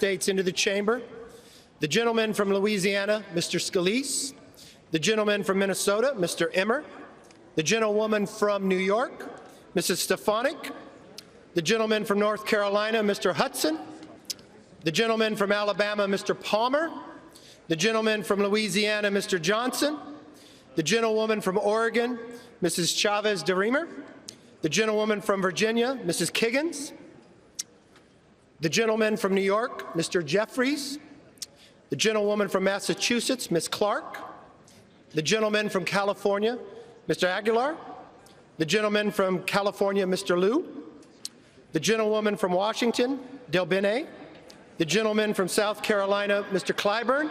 States into the chamber. The gentleman from Louisiana, Mr. Scalise. The gentleman from Minnesota, Mr. Emmer. The gentlewoman from New York, Mrs. Stefanik. The gentleman from North Carolina, Mr. Hudson. The gentleman from Alabama, Mr. Palmer. The gentleman from Louisiana, Mr. Johnson. The gentlewoman from Oregon, Mrs. Chavez DeReamer. The gentlewoman from Virginia, Mrs. Kiggins. The gentleman from New York, Mr. Jeffries. The gentlewoman from Massachusetts, Ms. Clark. The gentleman from California, Mr. Aguilar. The gentleman from California, Mr. Liu. The gentlewoman from Washington, Del Bene. The gentleman from South Carolina, Mr. Clyburn.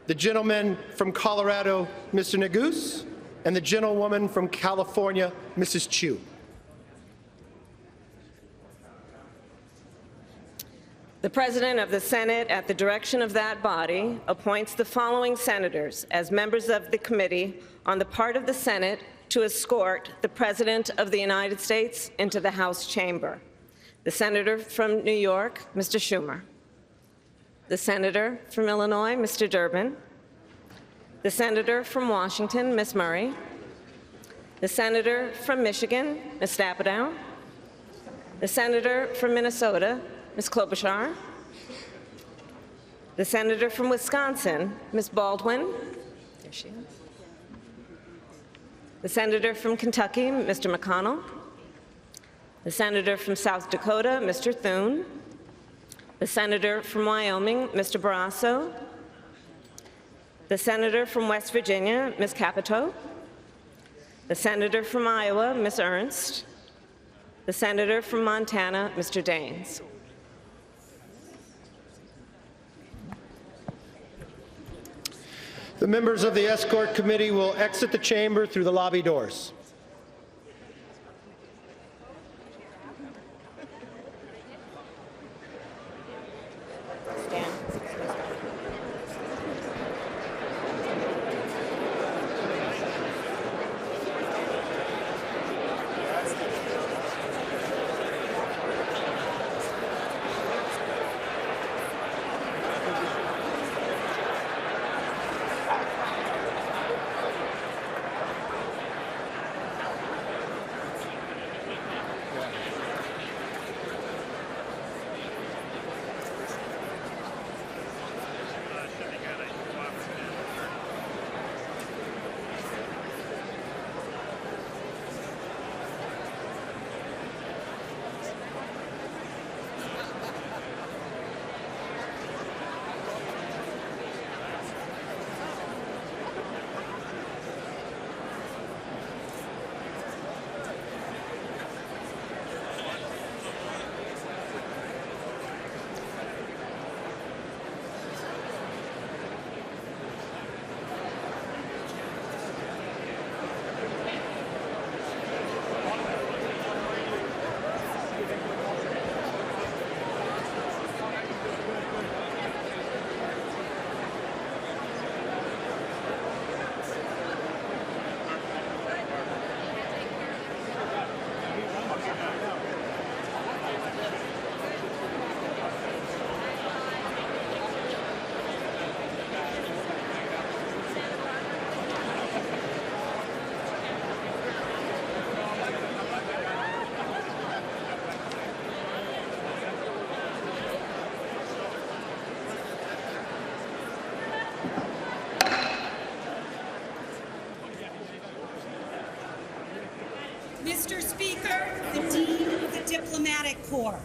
The gentleman from Colorado, Mr. Negus. And the gentlewoman from California, Mrs. Chu. The President of the Senate, at the direction of that body, appoints the following senators as members of the committee on the part of the Senate to escort the President of the United States into the House chamber. The Senator from New York, Mr. Schumer. The Senator from Illinois, Mr. Durbin. The Senator from Washington, Ms. Murray. The Senator from Michigan, Ms. Stapadow. The Senator from Minnesota, Ms. Klobuchar. The Senator from Wisconsin, Ms. Baldwin. There she is. The Senator from Kentucky, Mr. McConnell. The Senator from South Dakota, Mr. Thune. The Senator from Wyoming, Mr. Barrasso. The Senator from West Virginia, Ms. Capito. The Senator from Iowa, Ms. Ernst. The Senator from Montana, Mr. Daines. The members of the Escort Committee will exit the chamber through the lobby doors. Mr. Speaker, the Dean of the Diplomatic Corps.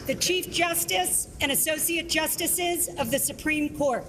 the Chief Justice and Associate Justices of the Supreme Court.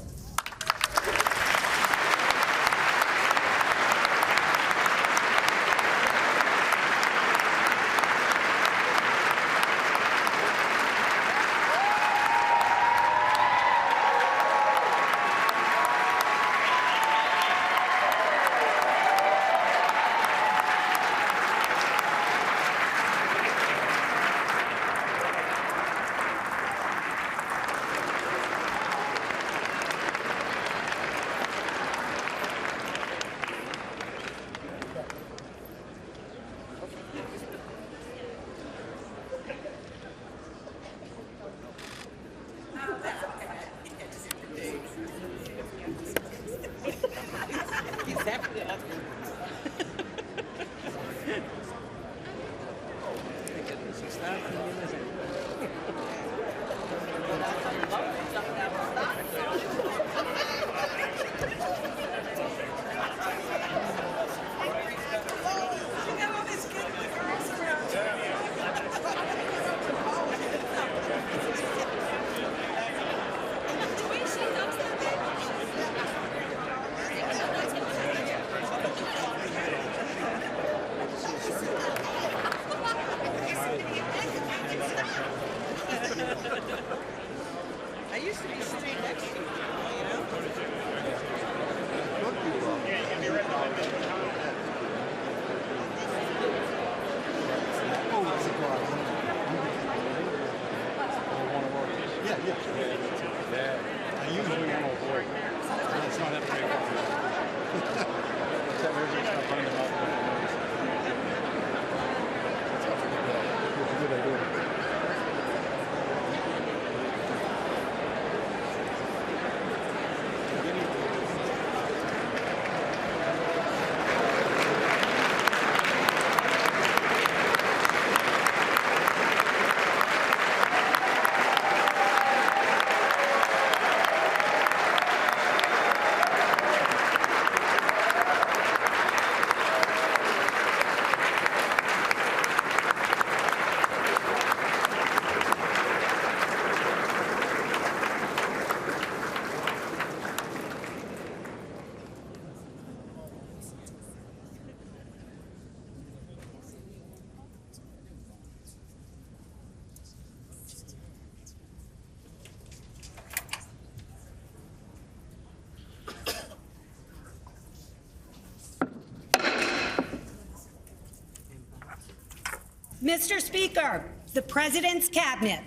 I used to be sitting next to you, you know? I usually am avoid. It's not that big of Mr. Speaker, the President's Cabinet.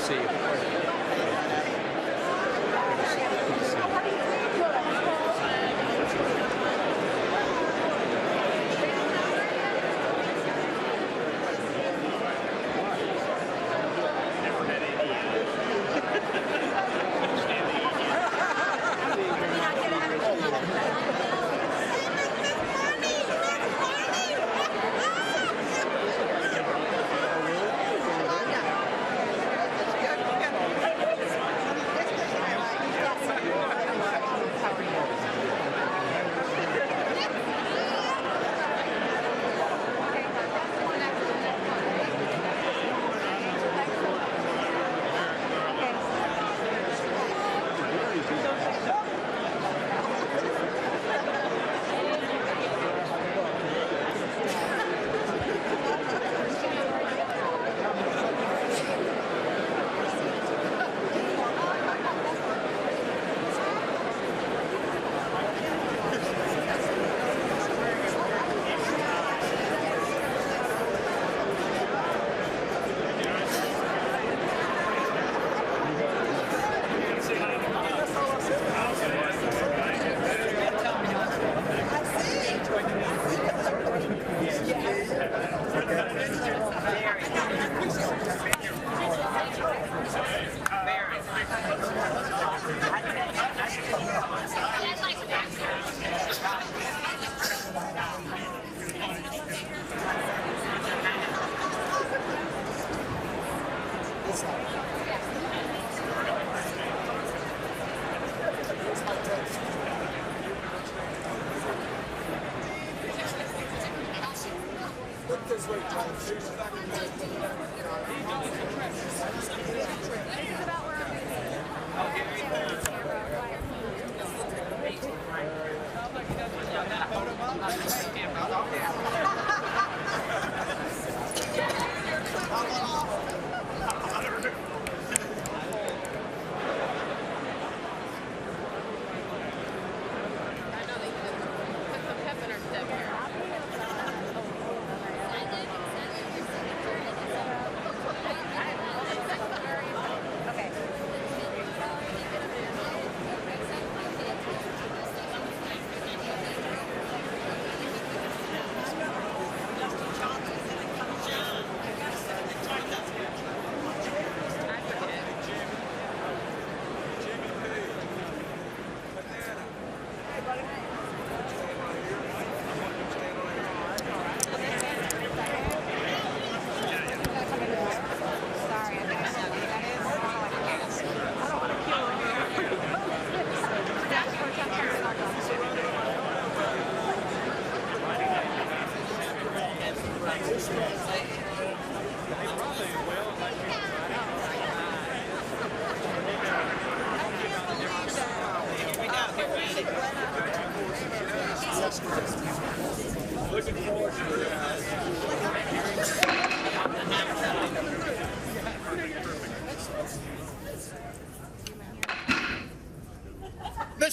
see you.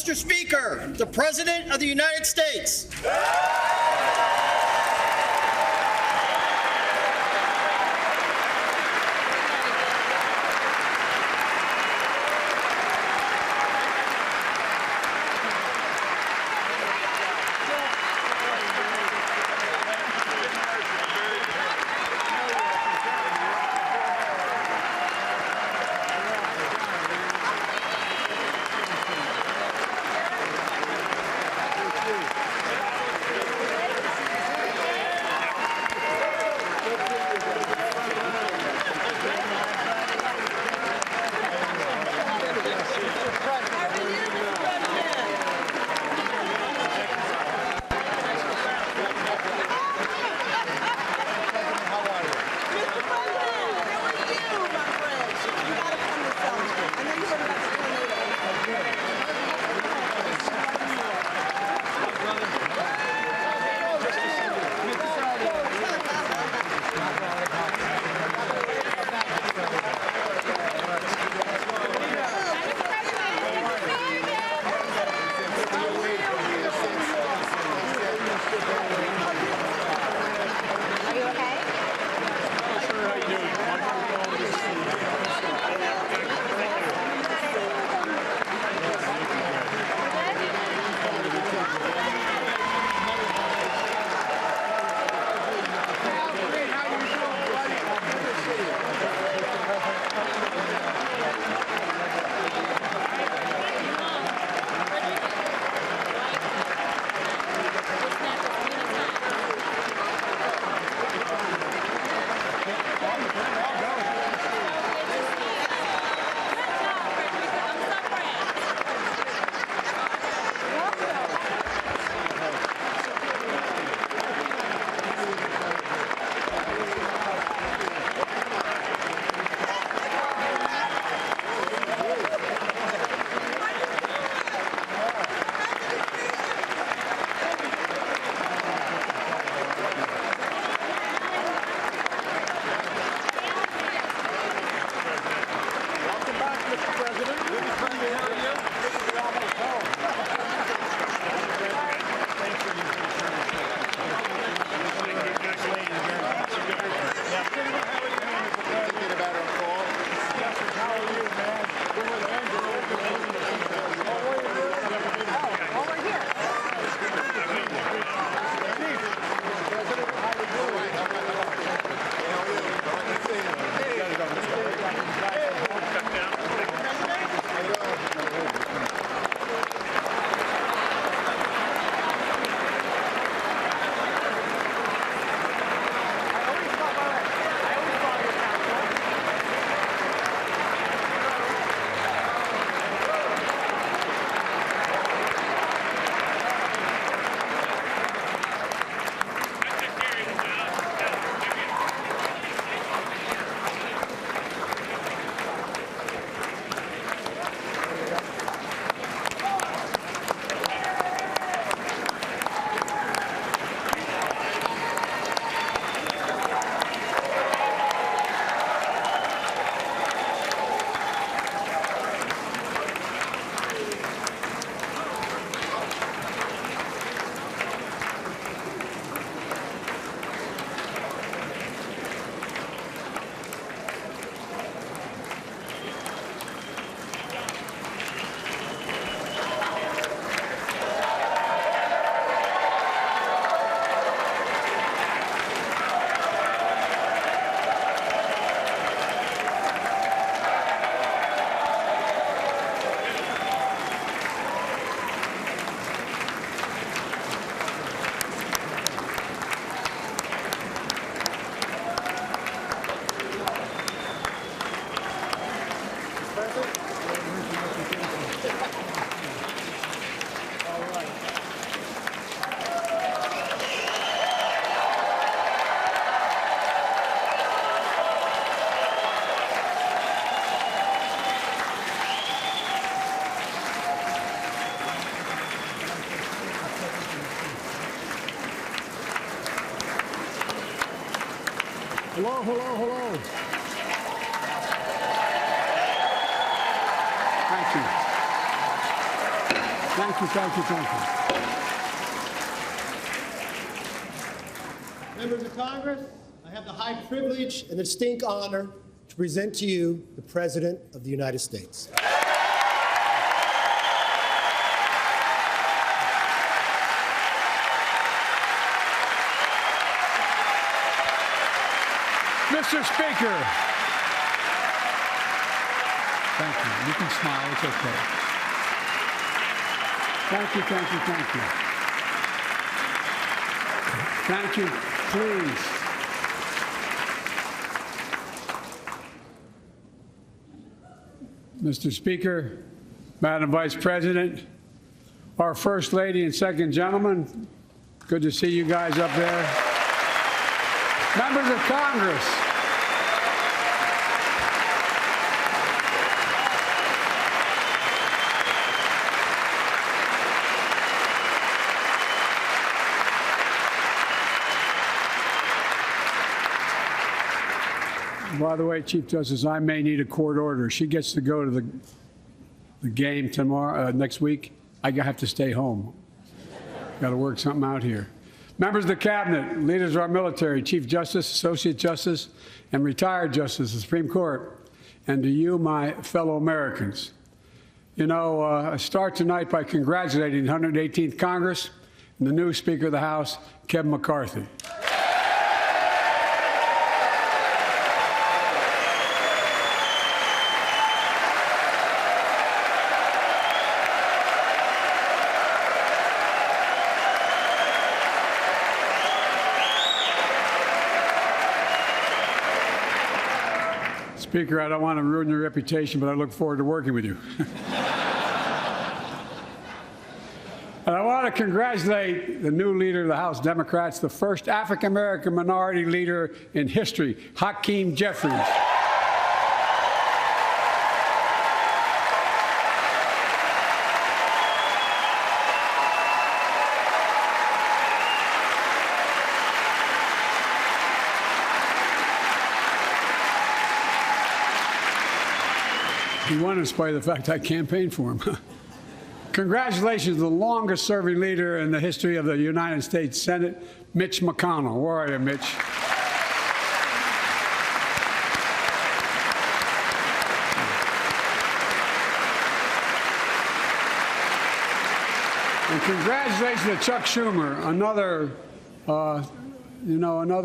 Mr. Speaker, the President of the United States. Hello. Thank you. Members of Congress, I have the high privilege and distinct honor to present to you the President of the United States. Mr. Speaker. Thank you. You can smile. It's okay. Thank you. Thank you. Please. Mr. Speaker, Madam Vice President, our First Lady and Second Gentleman, good to see you guys up there. Members of Congress. By the way, Chief Justice, I may need a court order. She gets to go to the game tomorrow, next week. I have to stay home. Got to work something out here. Members of the Cabinet, leaders of our military, Chief Justice, Associate Justice, and retired Justice of the Supreme Court, and to you, my fellow Americans. You know, I start tonight by congratulating the 118th Congress and the new Speaker of the House, Kevin McCarthy. Speaker, I don't want to ruin your reputation, but I look forward to working with you. And I want to congratulate the new leader of the House Democrats, the first African-American minority leader in history, Hakeem Jeffries. He won in spite of the fact I campaigned for him. Congratulations to the longest-serving leader in the history of the United States Senate, Mitch McConnell. Where are you, Mitch? And congratulations to Chuck Schumer, another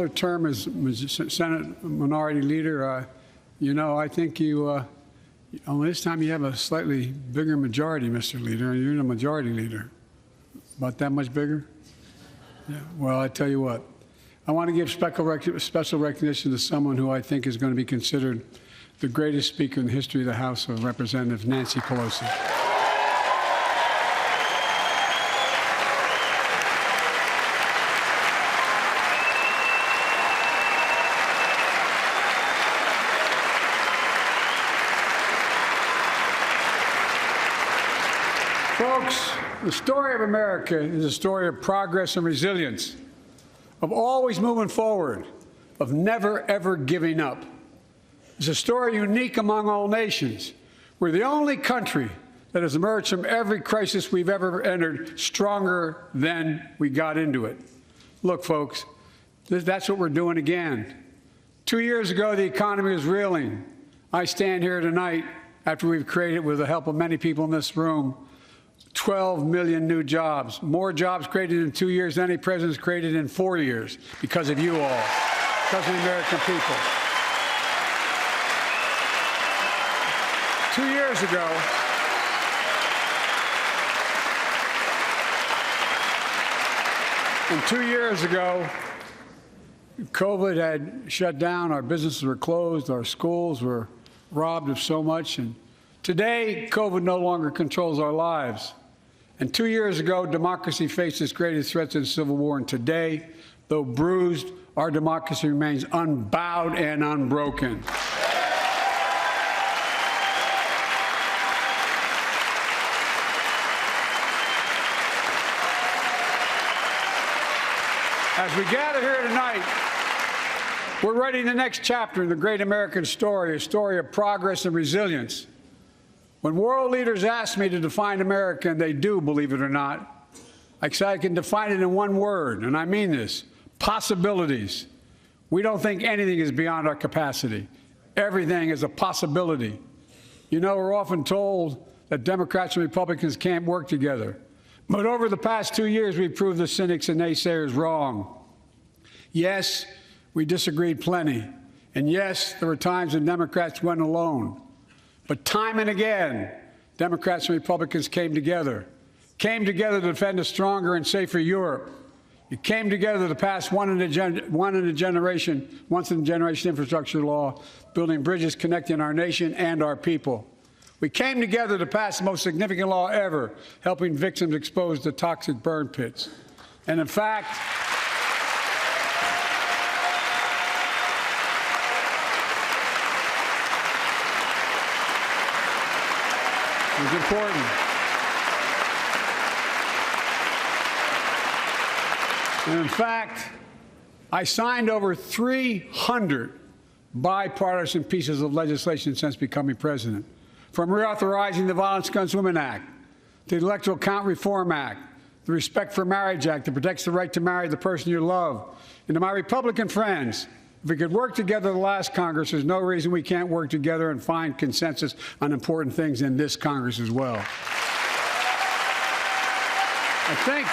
term as Senate Minority Leader. I think you. This time you have a slightly bigger majority, Mr. Leader, and you're the majority leader. About that much bigger? Yeah. Well, I tell you what, I want to give special recognition to someone who I think is going to be considered the greatest speaker in the history of the House of Representatives, Nancy Pelosi. Folks, the story of America is a story of progress and resilience, of always moving forward, of never, ever giving up. It's a story unique among all nations. We're the only country that has emerged from every crisis we've ever entered stronger than we got into it. Look, folks, that's what we're doing again. 2 years ago, the economy was reeling. I stand here tonight after we've created, with the help of many people in this room, 12 million new jobs, more jobs created in 2 years than any president's created in 4 years, because of you all, because of the American people. 2 years ago, COVID had shut down, our businesses were closed, our schools were robbed of so much, and Today, COVID no longer controls our lives. And 2 years ago, democracy faced its greatest threats in the Civil War. And today, though bruised, our democracy remains unbowed and unbroken. As we gather here tonight, we're writing the next chapter in the great American story, a story of progress and resilience. When world leaders ask me to define America, and they do, believe it or not, I can define it in one word, and I mean this: possibilities. We don't think anything is beyond our capacity. Everything is a possibility. You know, we're often told that Democrats and Republicans can't work together. But over the past 2 years, we've proved the cynics and naysayers wrong. Yes, we disagreed plenty. And yes, there were times when Democrats went alone. But time and again, Democrats and Republicans came together to defend a stronger and safer Europe. It came together to pass once in a generation infrastructure law, building bridges connecting our nation and our people. We came together to pass the most significant law ever, helping victims exposed to toxic burn pits. And in fact, it was important. And in fact, I signed over 300 bipartisan pieces of legislation since becoming president. From reauthorizing the Violence Against Women Act, to the Electoral Count Reform Act, the Respect for Marriage Act that protects the right to marry the person you love. And to my Republican friends, if we could work together the last Congress, there's no reason we can't work together and find consensus on important things in this Congress as well. I think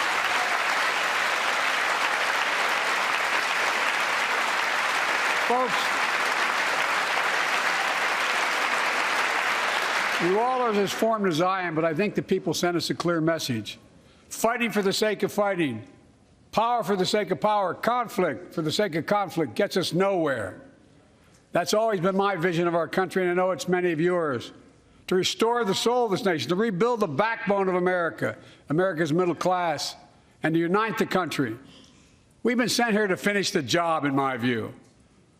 folks, you all are as formed as I am, but I think the people sent us a clear message. Fighting for the sake of fighting, power for the sake of power, conflict for the sake of conflict gets us nowhere. That's always been my vision of our country, and I know it's many of yours. To restore the soul of this nation, to rebuild the backbone of America, America's middle class, and to unite the country. We've been sent here to finish the job, in my view.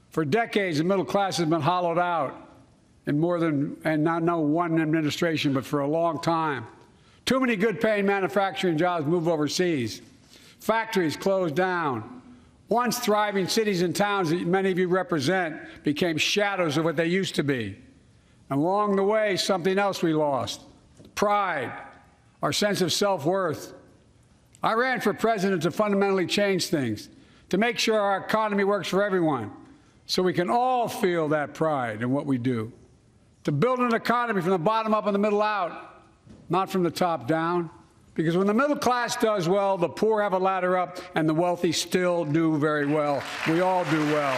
For decades, the middle class has been hollowed out. In more than, and not one administration, but for a long time. Too many good-paying manufacturing jobs move overseas. Factories closed down. Once thriving cities and towns that many of you represent became shadows of what they used to be. And along the way, something else we lost: pride, our sense of self-worth. I ran for president to fundamentally change things, to make sure our economy works for everyone, so we can all feel that pride in what we do. To build an economy from the bottom up and the middle out, not from the top down. Because when the middle class does well, the poor have a ladder up, and the wealthy still do very well. We all do well.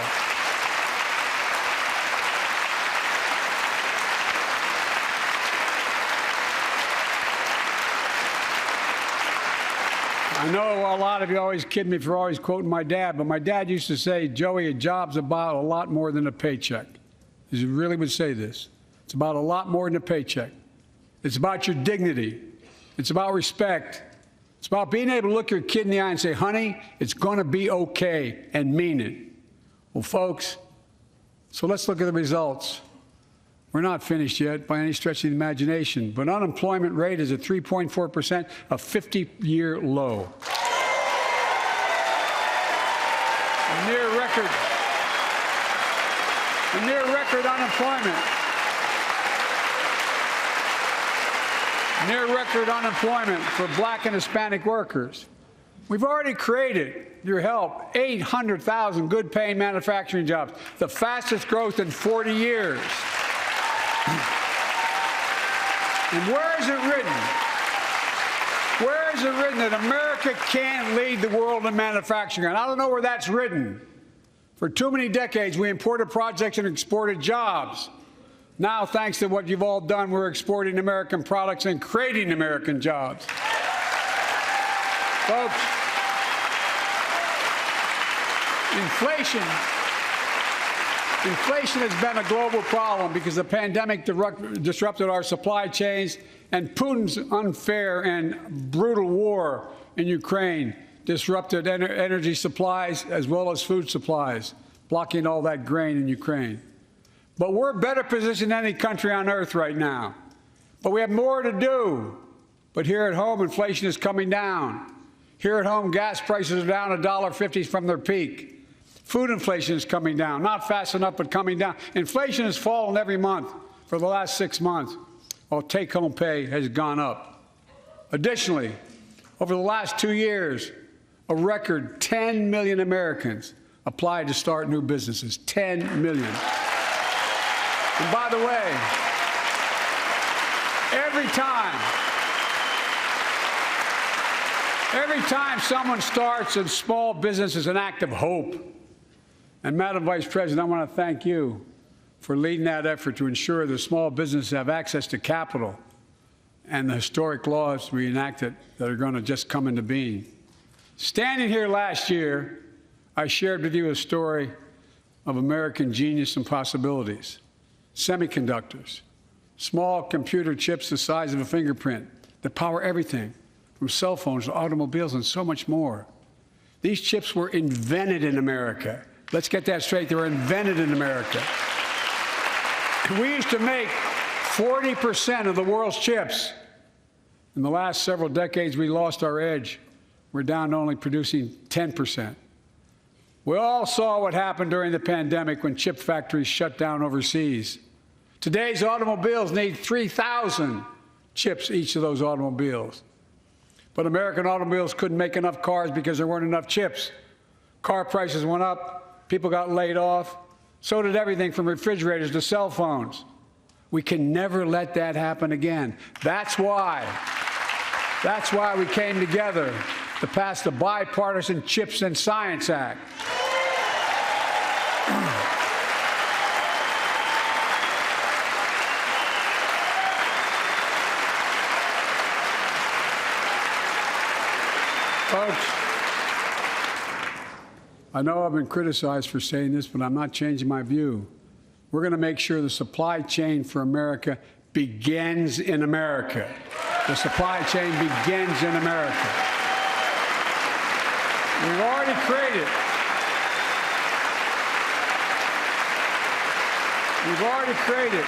I know a lot of you always kid me for always quoting my dad, but my dad used to say, Joey, a job's about a lot more than a paycheck. He really would say this. It's about a lot more than a paycheck. It's about your dignity. It's about respect. It's about being able to look your kid in the eye and say, honey, it's going to be okay, and mean it. Well, folks, so let's look at the results. We're not finished yet by any stretch of the imagination, but unemployment rate is at 3.4%, a 50-year low. A near record unemployment. Near record unemployment for black and Hispanic workers. We've already created, your help, 800,000 good-paying manufacturing jobs, the fastest growth in 40 years. And where is it written? Where is it written that America can't lead the world in manufacturing? And I don't know where that's written. For too many decades, we imported projects and exported jobs. Now, thanks to what you've all done, we're exporting American products and creating American jobs. Folks, Inflation has been a global problem because the pandemic disrupted our supply chains, and Putin's unfair and brutal war in Ukraine disrupted energy supplies as well as food supplies, blocking all that grain in Ukraine. But we're better positioned than any country on earth right now. But we have more to do. But here at home, inflation is coming down. Here at home, gas prices are down $1.50 from their peak. Food inflation is coming down, not fast enough, but coming down. Inflation has fallen every month for the last 6 months, while take-home pay has gone up. Additionally, over the last 2 years, a record 10 million Americans applied to start new businesses. 10 million. And by the way, every time someone starts a small business is an act of hope. And Madam Vice President, I want to thank you for leading that effort to ensure that small businesses have access to capital and the historic laws we enacted that are going to just come into being. Standing here last year, I shared with you a story of American genius and possibilities. Semiconductors, small computer chips the size of a fingerprint that power everything, from cell phones to automobiles and so much more. These chips were invented in America. Let's get that straight. They were invented in America. We used to make 40% of the world's chips. In the last several decades, we lost our edge. We're down to only producing 10%. We all saw what happened during the pandemic when chip factories shut down overseas. Today's automobiles need 3,000 chips, each of those automobiles. But American automobiles couldn't make enough cars because there weren't enough chips. Car prices went up, people got laid off, so did everything from refrigerators to cell phones. We can never let that happen again. That's why we came together to pass the Bipartisan Chips and Science Act. Folks, I know I've been criticized for saying this, but I'm not changing my view. We're going to make sure the supply chain for America begins in America. The supply chain begins in America. We've already created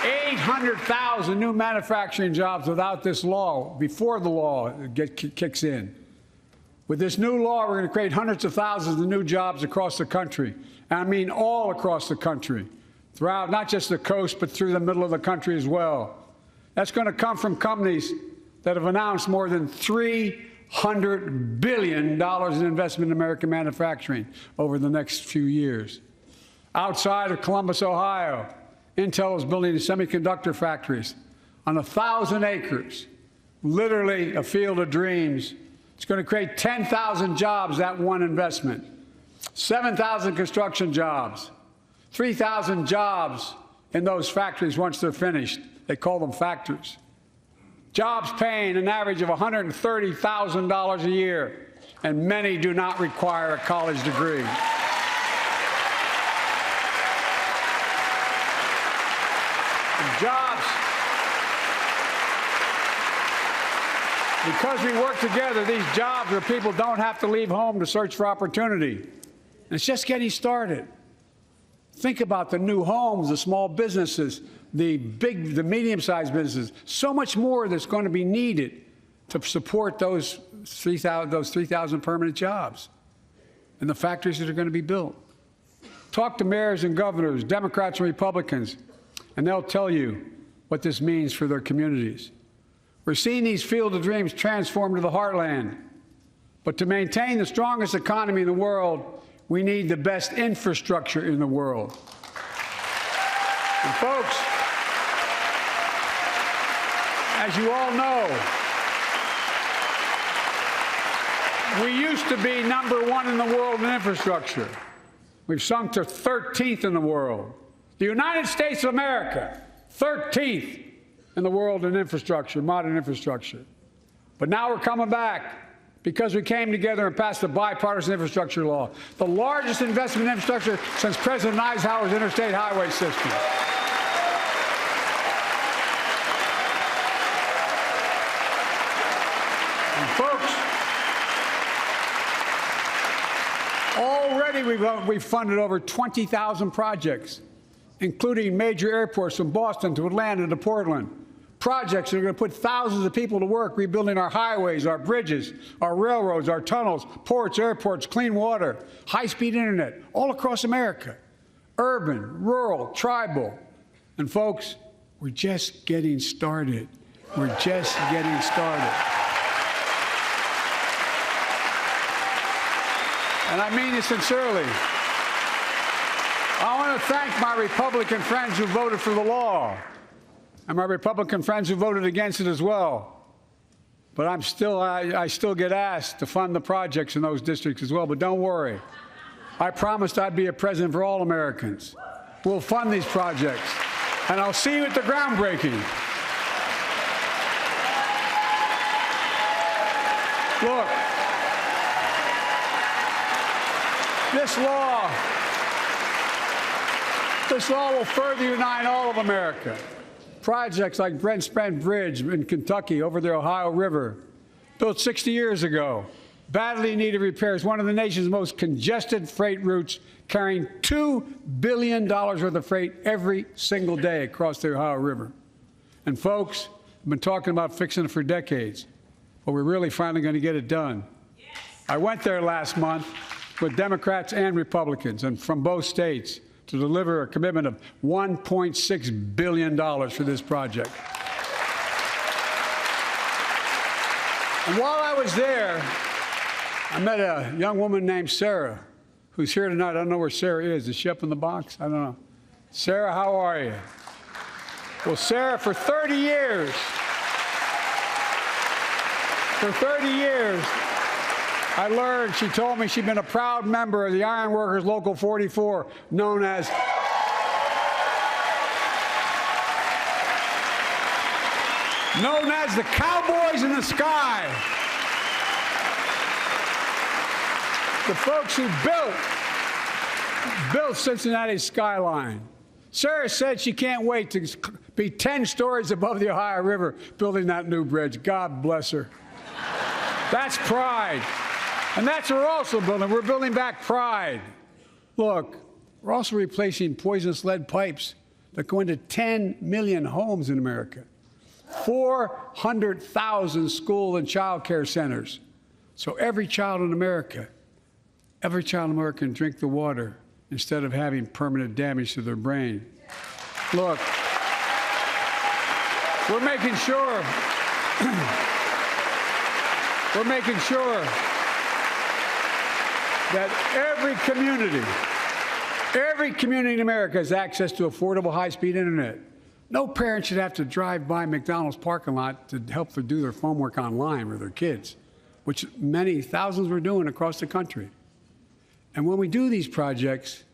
800,000 new manufacturing jobs without this law, before the law kicks in. With this new law, we're going to create hundreds of thousands of new jobs across the country. And I mean all across the country, throughout not just the coast, but through the middle of the country as well. That's going to come from companies that have announced more than $300 billion in investment in American manufacturing over the next few years. Outside of Columbus, Ohio, Intel is building semiconductor factories on 1,000 acres, literally a field of dreams. It's going to create 10,000 jobs, that one investment, 7,000 construction jobs, 3,000 jobs in those factories once they're finished. They call them factories. Jobs paying an average of $130,000 a year, and many do not require a college degree. Jobs. Because we work together, these jobs where people don't have to leave home to search for opportunity. And it's just getting started. Think about the new homes, the small businesses, the medium-sized businesses. So much more that's going to be needed to support those 3,000 permanent jobs and the factories that are going to be built. Talk to mayors and governors, Democrats and Republicans, and they'll tell you what this means for their communities. We're seeing these field of dreams transform to the heartland. But to maintain the strongest economy in the world, we need the best infrastructure in the world. And folks, as you all know, we used to be #1 in the world in infrastructure. We've sunk to 13th in the world. The United States of America, 13th in the world in infrastructure, modern infrastructure. But now we're coming back because we came together and passed the bipartisan infrastructure law, the largest investment in infrastructure since President Eisenhower's interstate highway system. And folks, already we've funded over 20,000 projects, including major airports from Boston to Atlanta to Portland. Projects that are going to put thousands of people to work rebuilding our highways, our bridges, our railroads, our tunnels, ports, airports, clean water, high-speed internet, all across America. Urban, rural, tribal. And folks, we're just getting started. We're just getting started. And I mean it sincerely. I want to thank my Republican friends who voted for the law, and my Republican friends who voted against it as well. But I still get asked to fund the projects in those districts as well. But don't worry. I promised I'd be a president for all Americans. We'll fund these projects. And I'll see you at the groundbreaking. Look, this law will further unite all of America. Projects like Brent Spence Bridge in Kentucky over the Ohio River, built 60 years ago, badly needed repairs, one of the nation's most congested freight routes, carrying $2 billion worth of freight every single day across the Ohio River. And folks, I've been talking about fixing it for decades, but we're really finally going to get it done. Yes. I went there last month with Democrats and Republicans and from both states to deliver a commitment of $1.6 billion for this project. And while I was there, I met a young woman named Sarah, who's here tonight. I don't know where Sarah is. Is she up in the box? I don't know. Sarah, how are you? Well, Sarah, for 30 years, I learned, she told me she'd been a proud member of the Iron Workers Local 44, known as the Cowboys in the Sky. The folks who built Cincinnati's skyline. Sarah said she can't wait to be 10 stories above the Ohio River building that new bridge. God bless her. That's pride. And that's what we're also building. We're building back pride. Look, we're also replacing poisonous lead pipes that go into 10 million homes in America, 400,000 school and child care centers. So every child in America can drink the water instead of having permanent damage to their brain. Look, we're making sure that every community in America has access to affordable high-speed internet. No parent should have to drive by McDonald's parking lot to help them do their homework online with their kids, which thousands were doing across the country. And when we do these projects,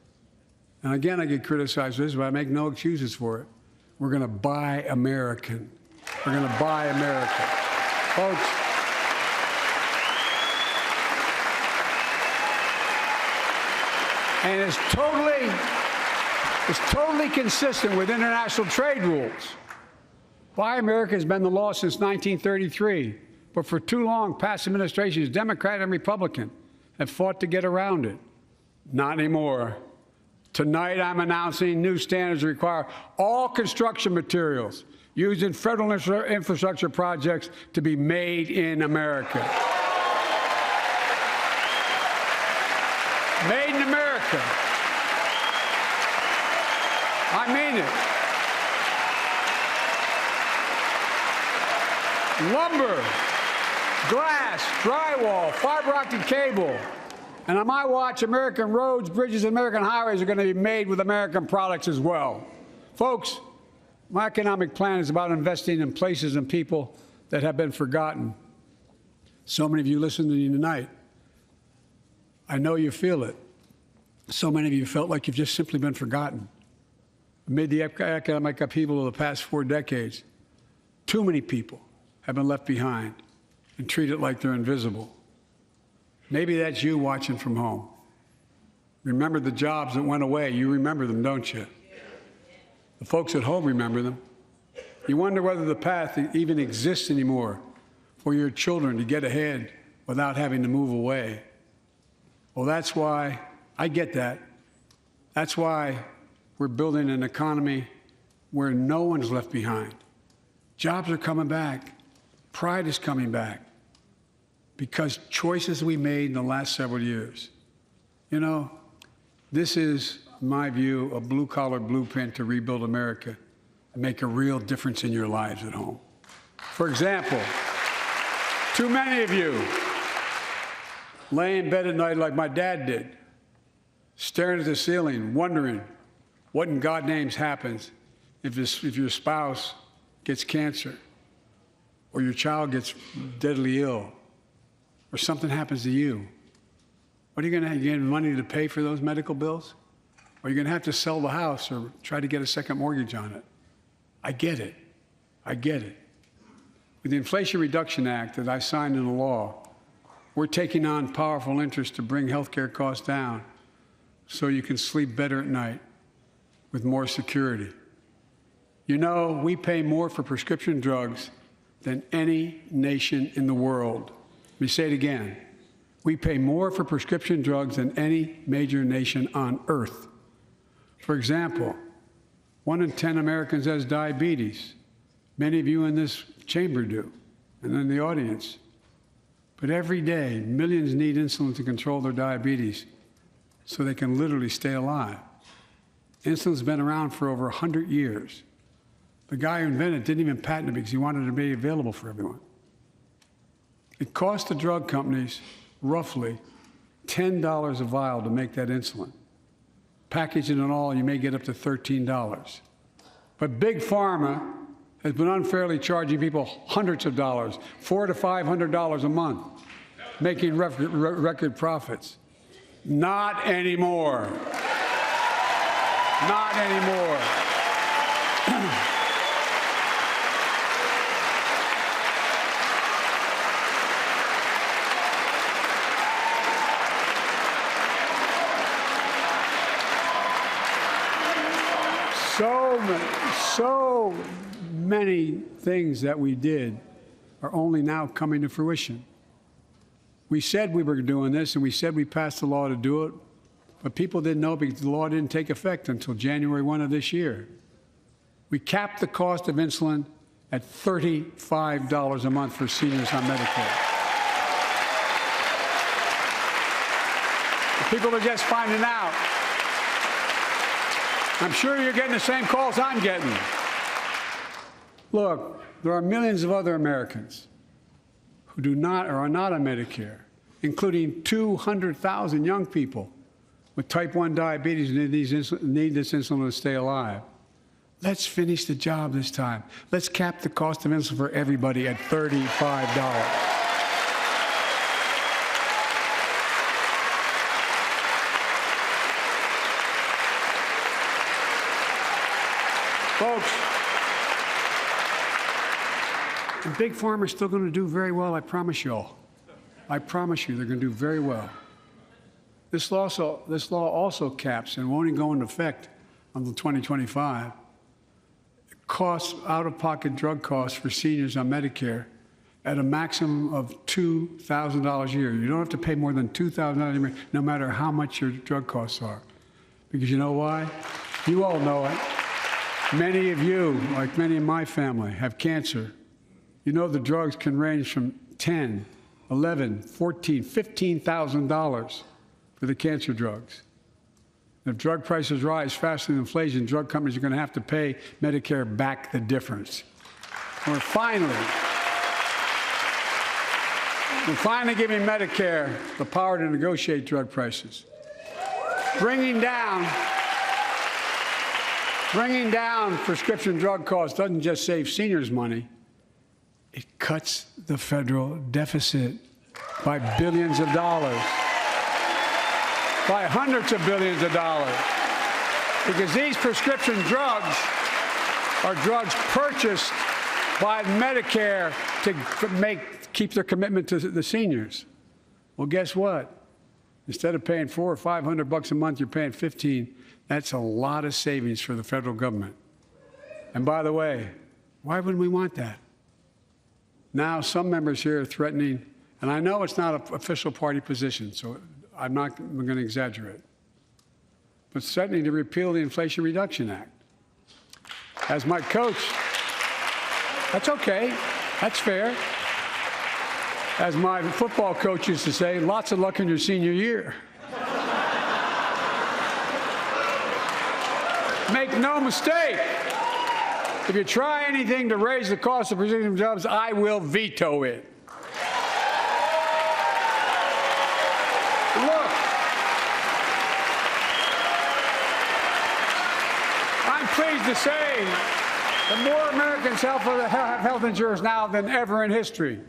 and again I get criticized for this, but I make no excuses for it, we're going to buy American. We're going to buy America. Folks, and it's totally consistent with international trade rules. Buy America has been the law since 1933, but for too long, past administrations, Democrat and Republican, have fought to get around it. Not anymore. Tonight, I'm announcing new standards that require all construction materials used in federal infrastructure projects to be made in America. Made in America. I mean it. Lumber, glass, drywall, fiber optic cable. And on my watch, American roads, bridges, and American highways are going to be made with American products as well. Folks, my economic plan is about investing in places and people that have been forgotten. So many of you listening to me tonight, I know you feel it. So many of you felt like you've just simply been forgotten. Amid the economic upheaval of the past 4 decades, too many people have been left behind and treated like they're invisible. Maybe that's you watching from home. Remember the jobs that went away. You remember them, don't you? The folks at home remember them. You wonder whether the path even exists anymore for your children to get ahead without having to move away. Well, that's why I get that. That's why we're building an economy where no one's left behind. Jobs are coming back. Pride is coming back because choices we made in the last several years. You know, this is, in my view, a blue-collar blueprint to rebuild America and make a real difference in your lives at home. For example, too many of you lay in bed at night like my dad did, staring at the ceiling, wondering what in God's name happens if your spouse gets cancer, or your child gets deadly ill, or something happens to you. What are you going to have? You get money to pay for those medical bills? Or are you going to have to sell the house or try to get a second mortgage on it? I get it. I get it. With the Inflation Reduction Act that I signed into law, we're taking on powerful interest to bring health care costs down so you can sleep better at night with more security. You know, we pay more for prescription drugs than any nation in the world. Let me say it again. We pay more for prescription drugs than any major nation on earth. For example, 1 in 10 Americans has diabetes. Many of you in this chamber do, and in the audience. But every day, millions need insulin to control their diabetes so they can literally stay alive. Insulin's been around for over 100 years. The guy who invented it didn't even patent it because he wanted it to be available for everyone. It cost the drug companies roughly $10 a vial to make that insulin. Packaging and all, you may get up to $13. But Big Pharma has been unfairly charging people hundreds of dollars, $400 to $500 a month, making record profits. Not anymore. Not anymore. So many things that we did are only now coming to fruition. We said we were doing this, and we said we passed the law to do it, but people didn't know because the law didn't take effect until January 1 of this year. We capped the cost of insulin at $35 a month for seniors on Medicare. The people are just finding out. I'm sure you're getting the same calls I'm getting. Look, there are millions of other Americans who do not or are not on Medicare, including 200,000 young people with type 1 diabetes who need this insulin to stay alive. Let's finish the job this time. Let's cap the cost of insulin for everybody at $35. Folks, and Big Pharma is still going to do very well, I promise you all. I promise you they're going to do very well. This law also caps and won't even go into effect until 2025. Costs, out-of-pocket drug costs for seniors on Medicare at a maximum of $2,000 a year. You don't have to pay more than $2,000 a year, no matter how much your drug costs are. Because you know why? You all know it. Many of you, like many in my family, have cancer. You know the drugs can range from $10,000, $11,000, $14,000, $15,000 for the cancer drugs. If drug prices rise faster than inflation, drug companies are going to have to pay Medicare back the difference. We're finally giving Medicare the power to negotiate drug prices. Bringing down prescription drug costs doesn't just save seniors money. It cuts the federal deficit by billions of dollars, by hundreds of billions of dollars, because these prescription drugs are drugs purchased by Medicare to keep their commitment to the seniors. Well, guess what? Instead of paying $400 or $500 a month, you're paying $15. That's a lot of savings for the federal government. And by the way, why wouldn't we want that? Now, some members here are threatening, and I know it's not an official party position, so I'm not going to exaggerate, but threatening to repeal the Inflation Reduction Act. As my coach, that's okay, that's fair. As my football coach used to say, lots of luck in your senior year. Make no mistake, if you try anything to raise the cost of producing jobs, I will veto it. Look, I'm pleased to say that more Americans have health insurance now than ever in history.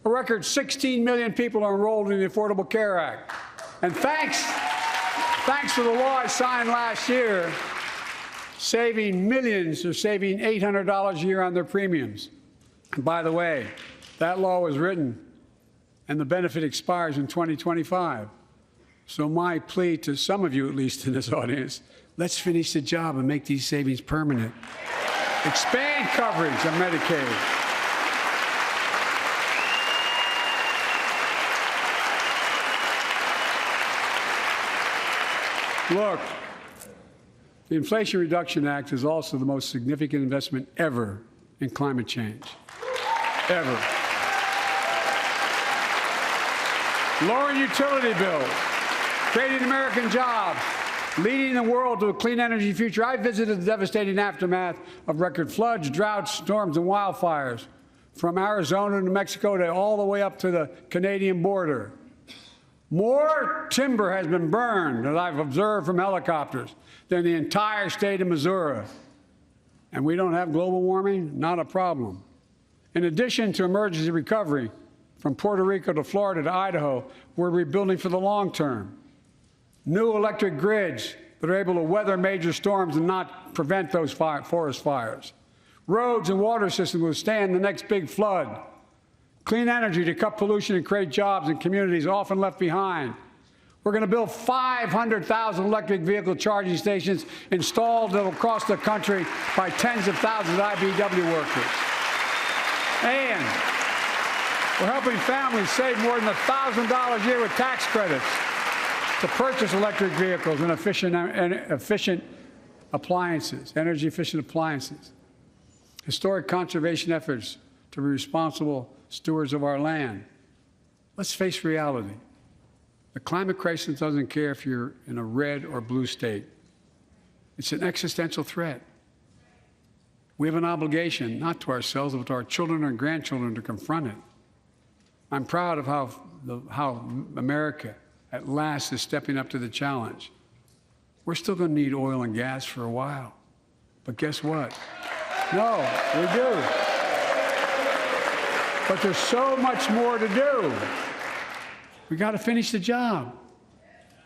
A record 16 million people are enrolled in the Affordable Care Act. And thanks to the law I signed last year, saving millions are saving $800 a year on their premiums. And by the way, that law was written and the benefit expires in 2025. So my plea to some of you, at least in this audience, let's finish the job and make these savings permanent. Expand coverage of Medicaid. Look, the Inflation Reduction Act is also the most significant investment ever in climate change. Ever. Lowering utility bills, creating American jobs, leading the world to a clean energy future. I visited the devastating aftermath of record floods, droughts, storms, and wildfires from Arizona to Mexico to all the way up to the Canadian border. More timber has been burned, as I've observed from helicopters, than the entire state of Missouri. And we don't have global warming? Not a problem. In addition to emergency recovery, from Puerto Rico to Florida to Idaho, we're rebuilding for the long term. New electric grids that are able to weather major storms and not prevent those forest fires. Roads and water systems will withstand the next big flood. Clean energy to cut pollution and create jobs in communities often left behind. We're going to build 500,000 electric vehicle charging stations installed across the country by tens of thousands of IBEW workers. And we're helping families save more than $1,000 a year with tax credits to purchase electric vehicles and efficient appliances, energy-efficient appliances. Historic conservation efforts to be responsible stewards of our land. Let's face reality. The climate crisis doesn't care if you're in a red or blue state. It's an existential threat. We have an obligation, not to ourselves, but to our children and grandchildren, to confront it. I'm proud of how America, at last, is stepping up to the challenge. We're still going to need oil and gas for a while. But guess what? No, we do. But there's so much more to do. We got to finish the job.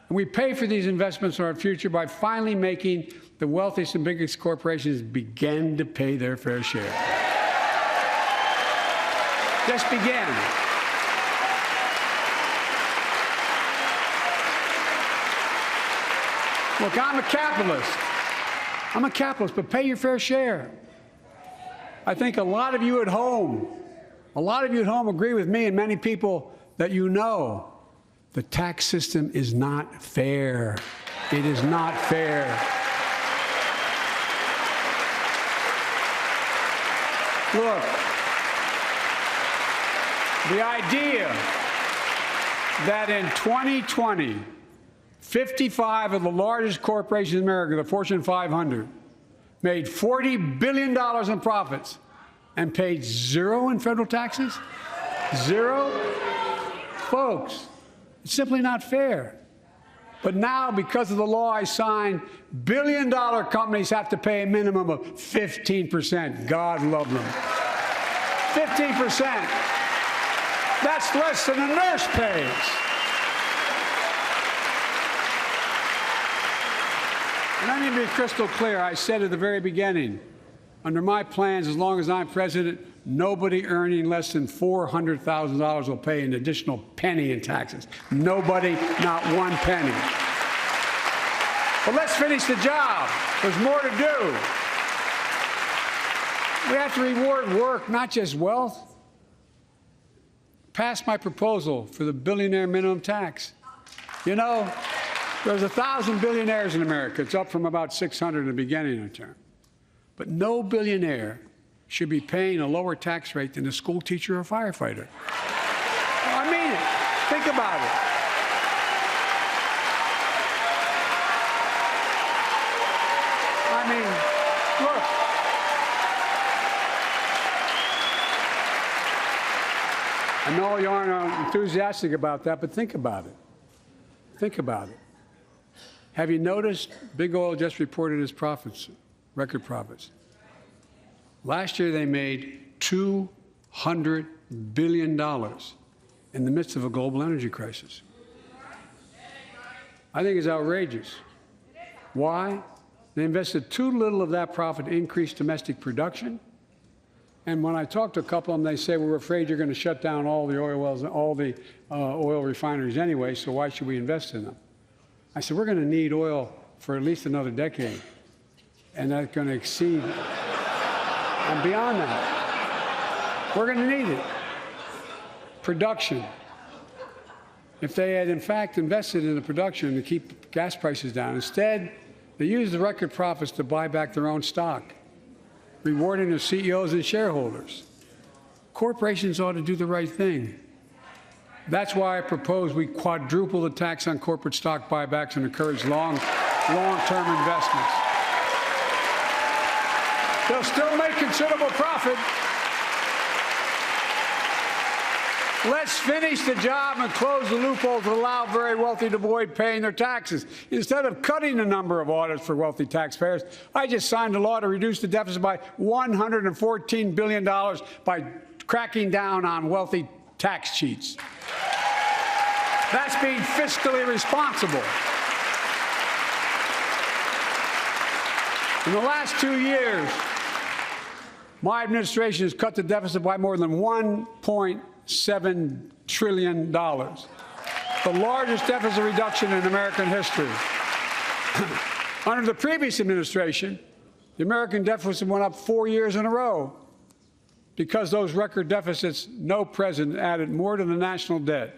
And we pay for these investments in our future by finally making the wealthiest and biggest corporations begin to pay their fair share. Just begin. Look, I'm a capitalist. I'm a capitalist, but pay your fair share. I think a lot of you at home agree with me and many people that you know. The tax system is not fair. It is not fair. Look, the idea that in 2020, 55 of the largest corporations in America, the Fortune 500, made $40 billion in profits and paid zero in federal taxes? Zero? Folks, it's simply not fair. But now, because of the law I signed, billion-dollar companies have to pay a minimum of 15%. God love them. 15%. That's less than a nurse pays. And let me be crystal clear. I said at the very beginning, under my plans, as long as I'm president, Nobody earning less than $400,000 will pay an additional penny in taxes. Nobody, not one penny. But let's finish the job. There's more to do. We have to reward work, not just wealth. Pass my proposal for the billionaire minimum tax. You know, there's 1,000 billionaires in America. It's up from about 600 in the beginning of the term. But no billionaire should be paying a lower tax rate than a school teacher or firefighter. I mean it. Think about it. I mean, look. I know you aren't enthusiastic about that, but think about it. Think about it. Have you noticed Big Oil just reported its profits, record profits? Last year they made $200 billion in the midst of a global energy crisis. I think it's outrageous. Why? They invested too little of that profit to increase domestic production. And when I talk to a couple of them, they say, well, we're afraid you're going to shut down all the oil wells, all the oil refineries anyway, so why should we invest in them? I said, we're going to need oil for at least another decade, and that's going to exceed and beyond that. We're going to need it. Production. If they had, in fact, invested in the production to keep gas prices down, instead, they used the record profits to buy back their own stock, rewarding their CEOs and shareholders. Corporations ought to do the right thing. That's why I propose we quadruple the tax on corporate stock buybacks and encourage long-term investments. They'll still make considerable profit. Let's finish the job and close the loophole to allow very wealthy to avoid paying their taxes. Instead of cutting the number of audits for wealthy taxpayers, I just signed a law to reduce the deficit by $114 billion by cracking down on wealthy tax cheats. That's being fiscally responsible. In the last 2 years, my administration has cut the deficit by more than $1.7 trillion, the largest deficit reduction in American history. Under the previous administration, the American deficit went up 4 years in a row. Because those record deficits, no president added more to the national debt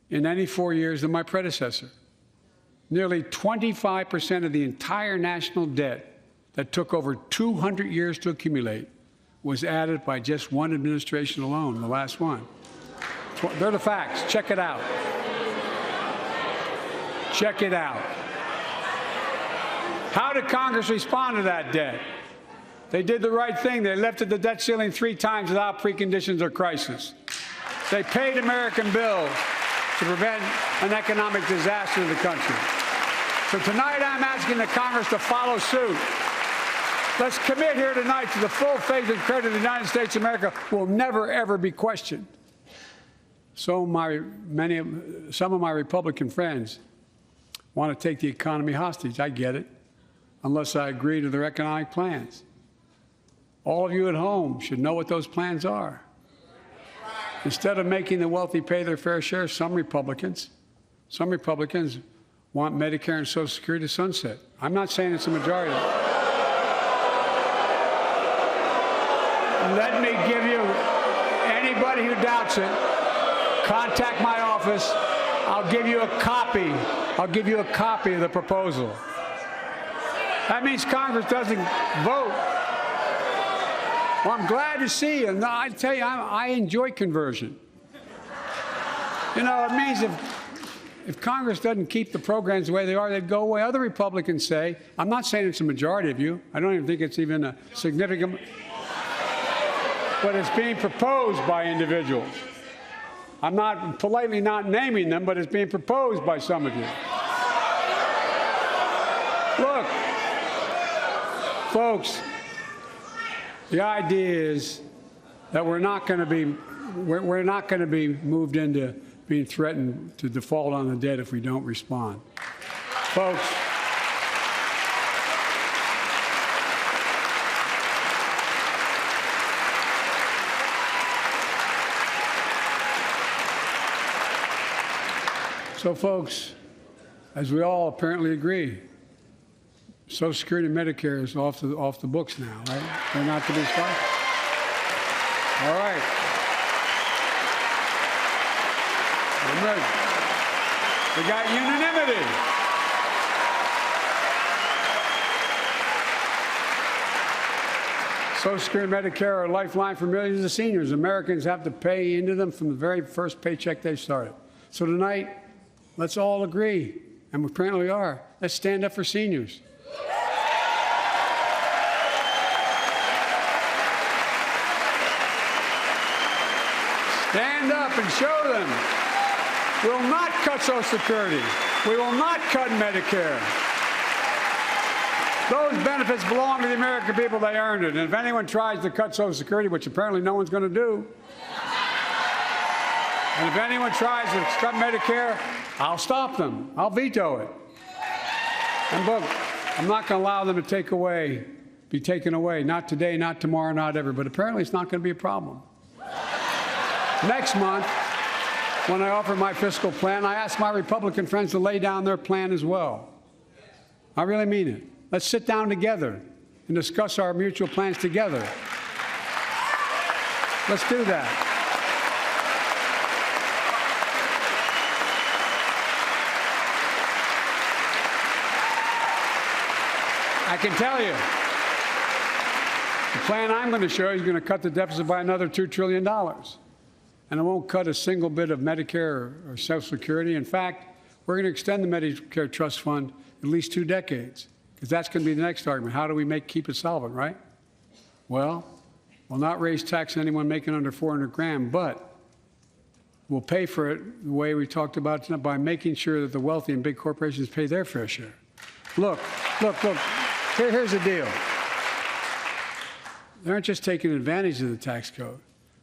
in any 4 years than my predecessor. Nearly 25% of the entire national debt that took over 200 years to accumulate was added by just one administration alone, the last one. They're the facts. Check it out. Check it out. How did Congress respond to that debt? They did the right thing. They lifted the debt ceiling 3 times without preconditions or crisis. They paid American bills to prevent an economic disaster in the country. So tonight I'm asking the Congress to follow suit. Let's commit here tonight to the full faith and credit of the United States of America will never, ever be questioned. Some of my Republican friends want to take the economy hostage. I get it, unless I agree to their economic plans. All of you at home should know what those plans are. Instead of making the wealthy pay their fair share, some Republicans want Medicare and Social Security to sunset. I'm not saying it's a majority. Let me give you, anybody who doubts it, contact my office. I'll give you a copy. I'll give you a copy of the proposal. That means Congress doesn't vote. Well, I'm glad to see you. And I tell you, I enjoy conversion. You know, it means if Congress doesn't keep the programs the way they are, they'd go away. Other Republicans say, I'm not saying it's a majority of you. I don't even think it's even a significant, but it's being proposed by individuals. I'm not politely not naming them, but it's being proposed by some of you. Look, folks, the idea is that we're not going to be moved into being threatened to default on the debt if we don't respond. Folks, So, folks, as we all apparently agree, Social Security and Medicare is off the books now, right? They're not to be sponsored. All right. I'm ready. We got unanimity. Social Security and Medicare are a lifeline for millions of seniors. Americans have to pay into them from the very first paycheck they started. So tonight, let's all agree, and we apparently are, let's stand up for seniors. Stand up and show them. We will not cut Social Security. We will not cut Medicare. Those benefits belong to the American people. They earned it. And if anyone tries to cut Social Security, which apparently no one's going to do, and if anyone tries to cut Medicare, I'll stop them. I'll veto it. And look, I'm not going to allow them to be taken away. Not today, not tomorrow, not ever. But apparently it's not going to be a problem. Next month, when I offer my fiscal plan, I ask my Republican friends to lay down their plan as well. I really mean it. Let's sit down together and discuss our mutual plans together. Let's do that. I can tell you, the plan I'm going to show you is going to cut the deficit by another $2 trillion. And it won't cut a single bit of Medicare or Social Security. In fact, we're going to extend the Medicare Trust Fund at least 2 decades, because that's going to be the next argument. How do we keep it solvent, right? Well, we'll not raise tax on anyone making under $400,000, but we'll pay for it the way we talked about tonight, by making sure that the wealthy and big corporations pay their fair share. Look. Here's the deal. They aren't just taking advantage of the tax code.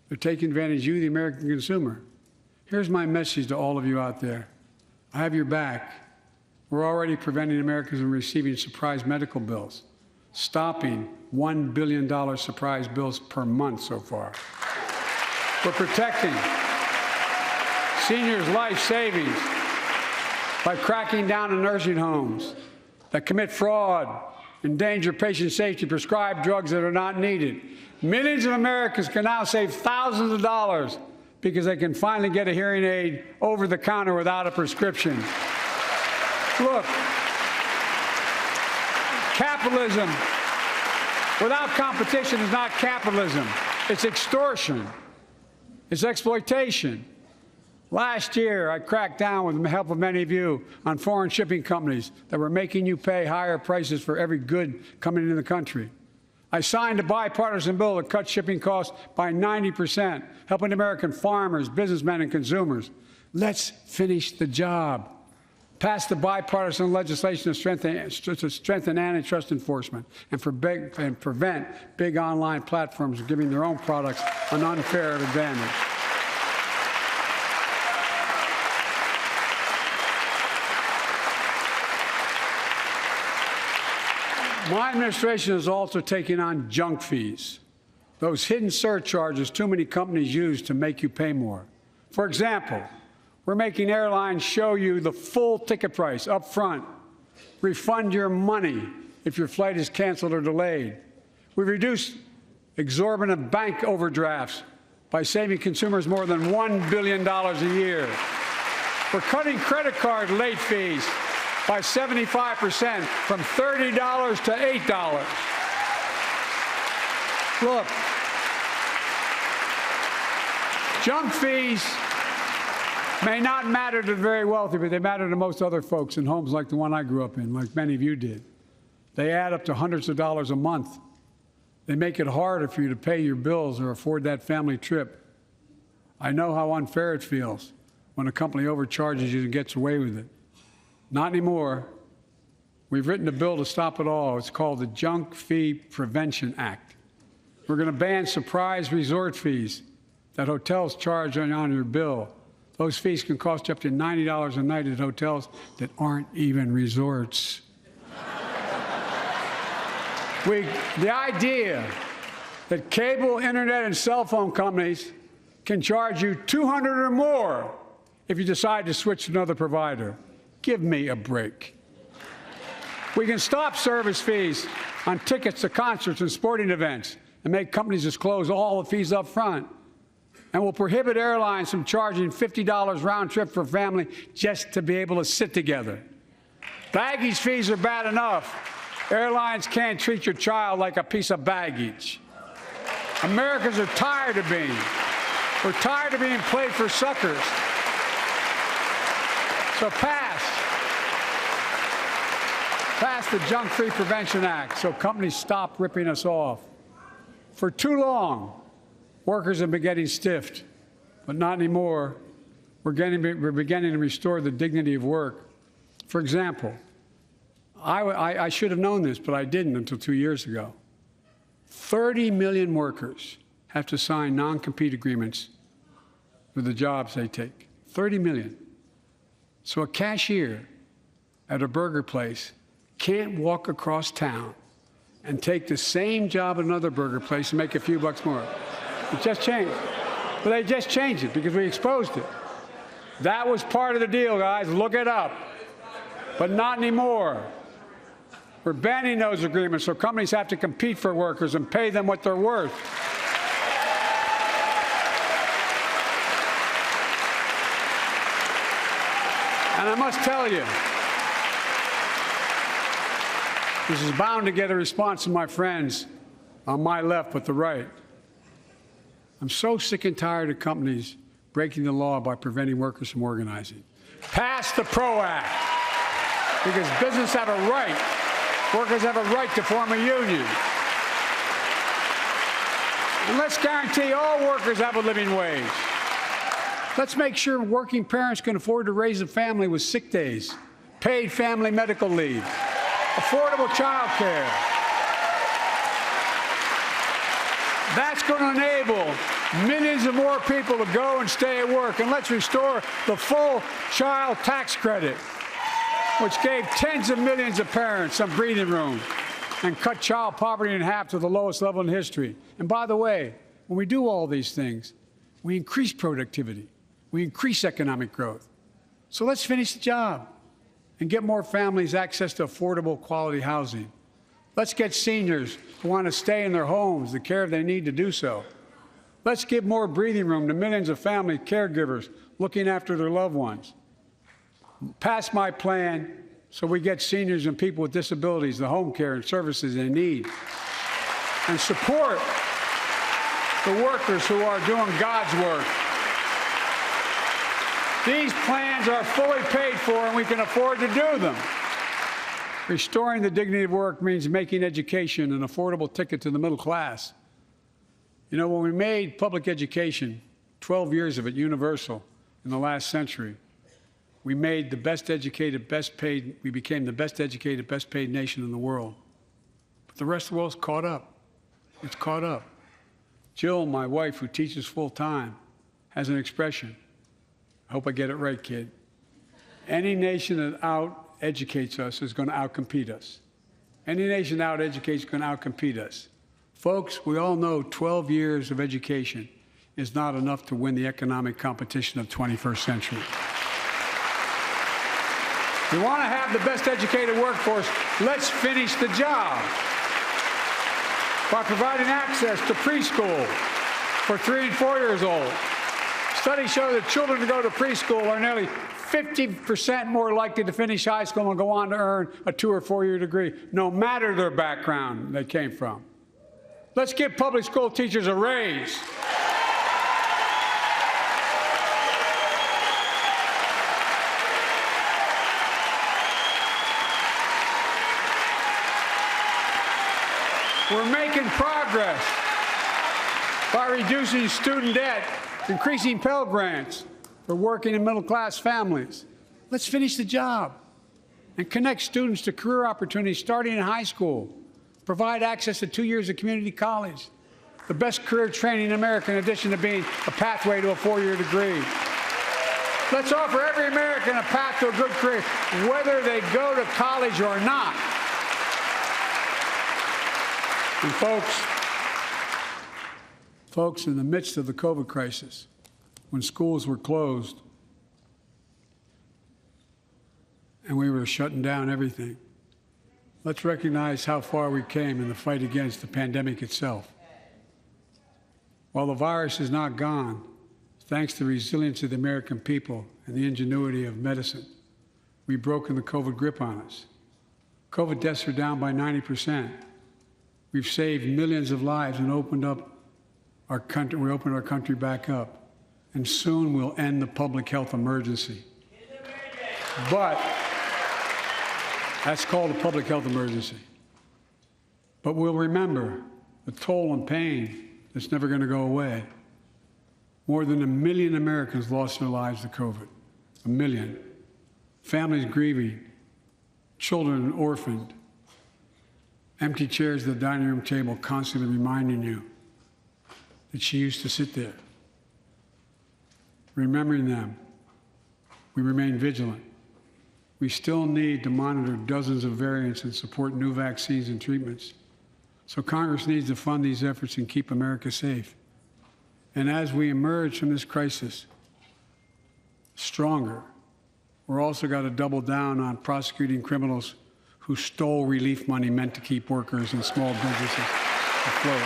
They're taking advantage of you, the American consumer. Here's my message to all of you out there. I have your back. We're already preventing Americans from receiving surprise medical bills, stopping $1 billion surprise bills per month so far. We're protecting seniors' life savings by cracking down on nursing homes that commit fraud, endanger patient safety, prescribe drugs that are not needed. Millions of Americans can now save thousands of dollars because they can finally get a hearing aid over the counter without a prescription. Look, capitalism without competition is not capitalism. It's extortion. It's exploitation. Last year, I cracked down with the help of many of you on foreign shipping companies that were making you pay higher prices for every good coming into the country. I signed a bipartisan bill to cut shipping costs by 90%, helping American farmers, businessmen, and consumers. Let's finish the job. Pass the bipartisan legislation to strengthen antitrust enforcement and prevent big online platforms from giving their own products an unfair advantage. My administration is also taking on junk fees, those hidden surcharges too many companies use to make you pay more. For example, we're making airlines show you the full ticket price up front, refund your money if your flight is canceled or delayed. We've reduced exorbitant bank overdrafts by saving consumers more than $1 billion a year. We're cutting credit card late fees by 75%, from $30 to $8. Look, junk fees may not matter to the very wealthy, but they matter to most other folks in homes like the one I grew up in, like many of you did. They add up to hundreds of dollars a month. They make it harder for you to pay your bills or afford that family trip. I know how unfair it feels when a company overcharges you and gets away with it. Not anymore. We've written a bill to stop it all. It's called the Junk Fee Prevention Act. We're going to ban surprise resort fees that hotels charge on your bill. Those fees can cost you up to $90 a night at hotels that aren't even resorts. The idea that cable, internet, and cell phone companies can charge you $200 or more if you decide to switch to another provider. Give me a break. We can stop service fees on tickets to concerts and sporting events and make companies disclose all the fees up front. And we'll prohibit airlines from charging $50 round trip for a family just to be able to sit together. Baggage fees are bad enough. Airlines can't treat your child like a piece of baggage. Americans are tired of being. We're tired of being played for suckers. So pass the Junk-Free Prevention Act so companies stop ripping us off. For too long, workers have been getting stiffed, but not anymore. We're beginning to restore the dignity of work. For example, I should have known this, but I didn't until 2 years ago. 30 million workers have to sign non-compete agreements for the jobs they take. 30 million. So a cashier at a burger place can't walk across town and take the same job at another burger place and make a few bucks more. It just changed. But they just changed it because we exposed it. That was part of the deal, guys. Look it up. But not anymore. We're banning those agreements so companies have to compete for workers and pay them what they're worth. And I must tell you, this is bound to get a response from my friends on my left but the right. I'm so sick and tired of companies breaking the law by preventing workers from organizing. Pass the PRO Act, because businesses have a right, workers have a right to form a union. And let's guarantee all workers have a living wage. Let's make sure working parents can afford to raise a family with sick days, paid family medical leave, affordable child care. That's going to enable millions of more people to go and stay at work. And let's restore the full child tax credit, which gave tens of millions of parents some breathing room and cut child poverty in half to the lowest level in history. And by the way, when we do all these things, we increase productivity. We increase economic growth. So let's finish the job and get more families access to affordable, quality housing. Let's get seniors who want to stay in their homes the care they need to do so. Let's give more breathing room to millions of family caregivers looking after their loved ones. Pass my plan so we get seniors and people with disabilities the home care and services they need. And support the workers who are doing God's work. These plans are fully paid for and we can afford to do them. Restoring the dignity of work means making education an affordable ticket to the middle class. You know, when we made public education, 12 years of it universal in the last century, we made the best educated, best paid, we became the best educated, best paid nation in the world. But the rest of the world's caught up. It's caught up. Jill, my wife, who teaches full time, has an expression. I hope I get it right, kid. Any nation that out-educates us is going to out-compete us. Any nation that out-educates is going to out-compete us. Folks, we all know 12 years of education is not enough to win the economic competition of the 21st century. We want to have the best educated workforce. Let's finish the job by providing access to preschool for 3 and 4 years old. Studies show that children who go to preschool are nearly 50% more likely to finish high school and go on to earn a 2- or 4-year degree, no matter their background they came from. Let's give public school teachers a raise. We're making progress by reducing student debt, increasing Pell Grants for working and middle-class families. Let's finish the job and connect students to career opportunities starting in high school. Provide access to 2 years of community college, the best career training in America in addition to being a pathway to a 4-year degree. Let's offer every American a path to a good career, whether they go to college or not. And folks, in the midst of the COVID crisis, when schools were closed, and we were shutting down everything. Let's recognize how far we came in the fight against the pandemic itself. While the virus is not gone, thanks to the resilience of the American people and the ingenuity of medicine, we've broken the COVID grip on us. COVID deaths are down by 90%. We've saved millions of lives and opened up our country. We opened our country back up, and soon we'll end the public health emergency. But that's called a public health emergency. But we'll remember the toll and pain that's never going to go away. More than 1 million Americans lost their lives to COVID. 1 million. Families grieving, children orphaned, empty chairs at the dining room table constantly reminding you that she used to sit there. Remembering them, we remain vigilant. We still need to monitor dozens of variants and support new vaccines and treatments. So Congress needs to fund these efforts and keep America safe. And as we emerge from this crisis stronger, we're also got to double down on prosecuting criminals who stole relief money meant to keep workers and small businesses afloat.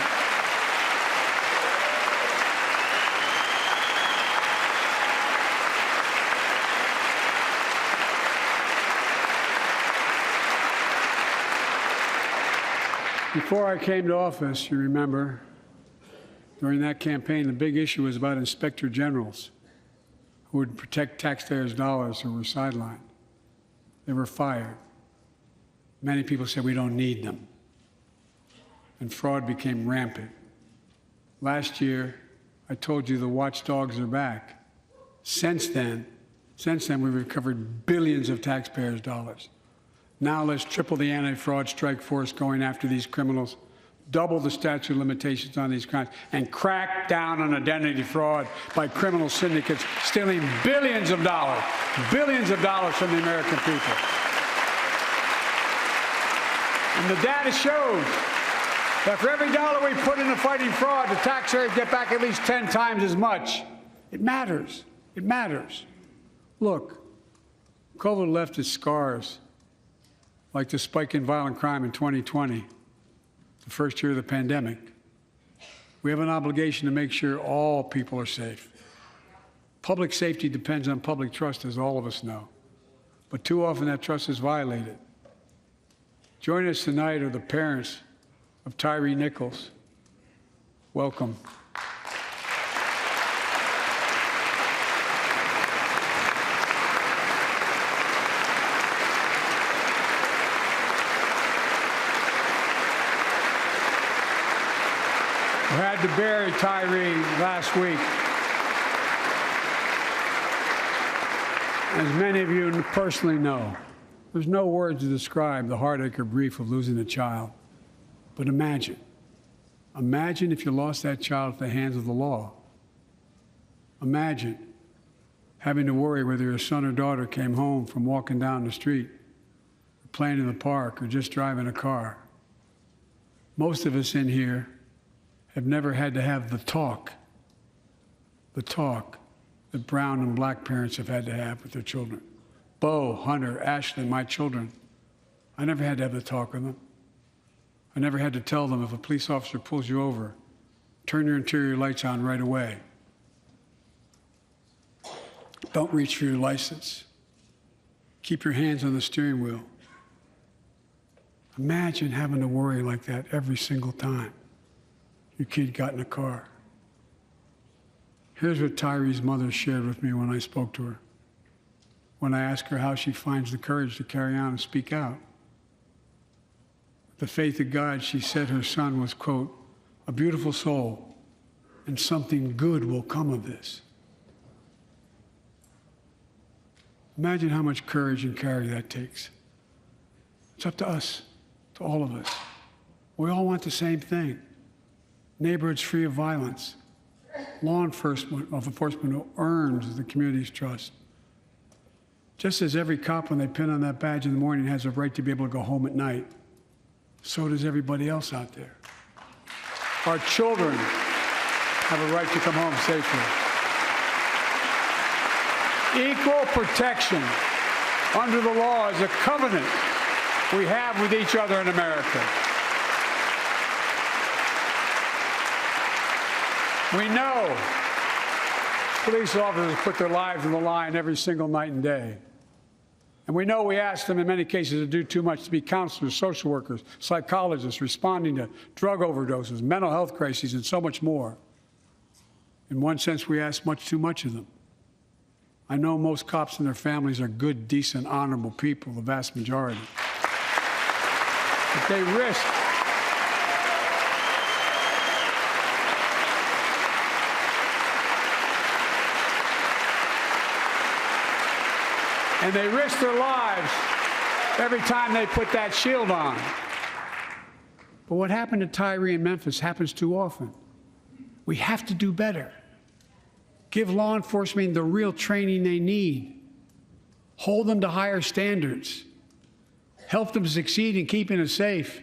Before I came to office, you remember, during that campaign, the big issue was about inspector generals who would protect taxpayers' dollars who were sidelined. They were fired. Many people said we don't need them. And fraud became rampant. Last year, I told you the watchdogs are back. Since then, we've recovered billions of taxpayers' dollars. Now let's triple the anti-fraud strike force going after these criminals, double the statute of limitations on these crimes, and crack down on identity fraud by criminal syndicates stealing billions of dollars from the American people. And the data shows that for every dollar we put into fighting fraud, the taxpayers get back at least 10 times as much. It matters. It matters. Look, COVID left its scars, like the spike in violent crime in 2020, the first year of the pandemic. We have an obligation to make sure all people are safe. Public safety depends on public trust, as all of us know. But too often that trust is violated. Joining us tonight are the parents of Tyree Nichols. Welcome. We had to bury Tyree last week. As many of you personally know, there's no words to describe the heartache or grief of losing a child. But imagine if you lost that child at the hands of the law. Imagine having to worry whether your son or daughter came home from walking down the street, or playing in the park, or just driving a car. Most of us in here have never had to have the talk that brown and black parents have had to have with their children. Bo, Hunter, Ashley, my children, I never had to have the talk with them. I never had to tell them if a police officer pulls you over, turn your interior lights on right away. Don't reach for your license. Keep your hands on the steering wheel. Imagine having to worry like that every single time your kid got in a car. Here's what Tyree's mother shared with me when I spoke to her. When I asked her how she finds the courage to carry on and speak out. The faith of God, she said her son was, quote, a beautiful soul, and something good will come of this. Imagine how much courage and character that takes. It's up to us, to all of us. We all want the same thing. Neighborhoods free of violence. Law enforcement who earns the community's trust. Just as every cop, when they pin on that badge in the morning, has a right to be able to go home at night, so does everybody else out there. Our children have a right to come home safely. Equal protection under the law is a covenant we have with each other in America. We know police officers put their lives on the line every single night and day. And we know we ask them in many cases to do too much, to be counselors, social workers, psychologists, responding to drug overdoses, mental health crises, and so much more. In one sense, we ask much too much of them. I know most cops and their families are good, decent, honorable people, the vast majority. But they risk their lives every time they put that shield on. But what happened to Tyree in Memphis happens too often. We have to do better. Give law enforcement the real training they need. Hold them to higher standards. Help them succeed in keeping us safe.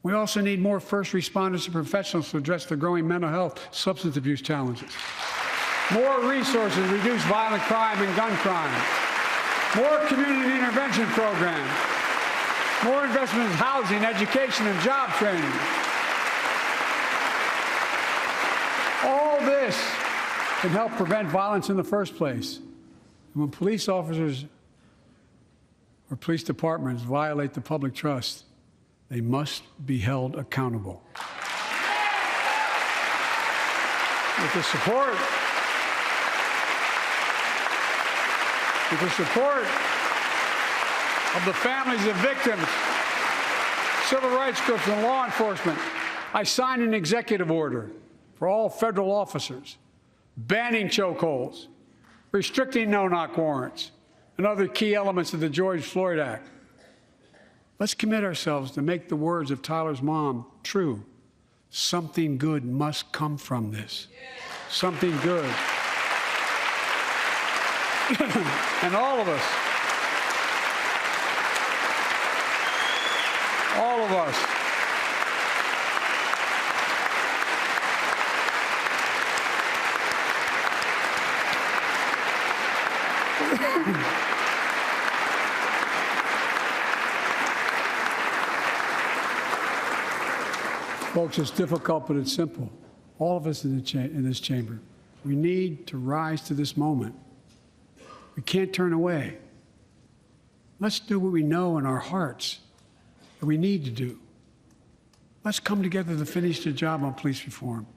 We also need more first responders and professionals to address the growing mental health, substance abuse challenges. More resources to reduce violent crime and gun crime. More community intervention programs. More investment in housing, education, and job training. All this can help prevent violence in the first place. And when police officers or police departments violate the public trust, they must be held accountable. With the support of the families of victims, civil rights groups, and law enforcement, I signed an executive order for all federal officers, banning chokeholds, restricting no-knock warrants, and other key elements of the George Floyd Act. Let's commit ourselves to make the words of Tyler's mom true. Something good must come from this. Something good. And all of us, folks, it's difficult, but it's simple. All of us in this chamber, we need to rise to this moment. We can't turn away. Let's do what we know in our hearts that we need to do. Let's come together to finish the job on police reform.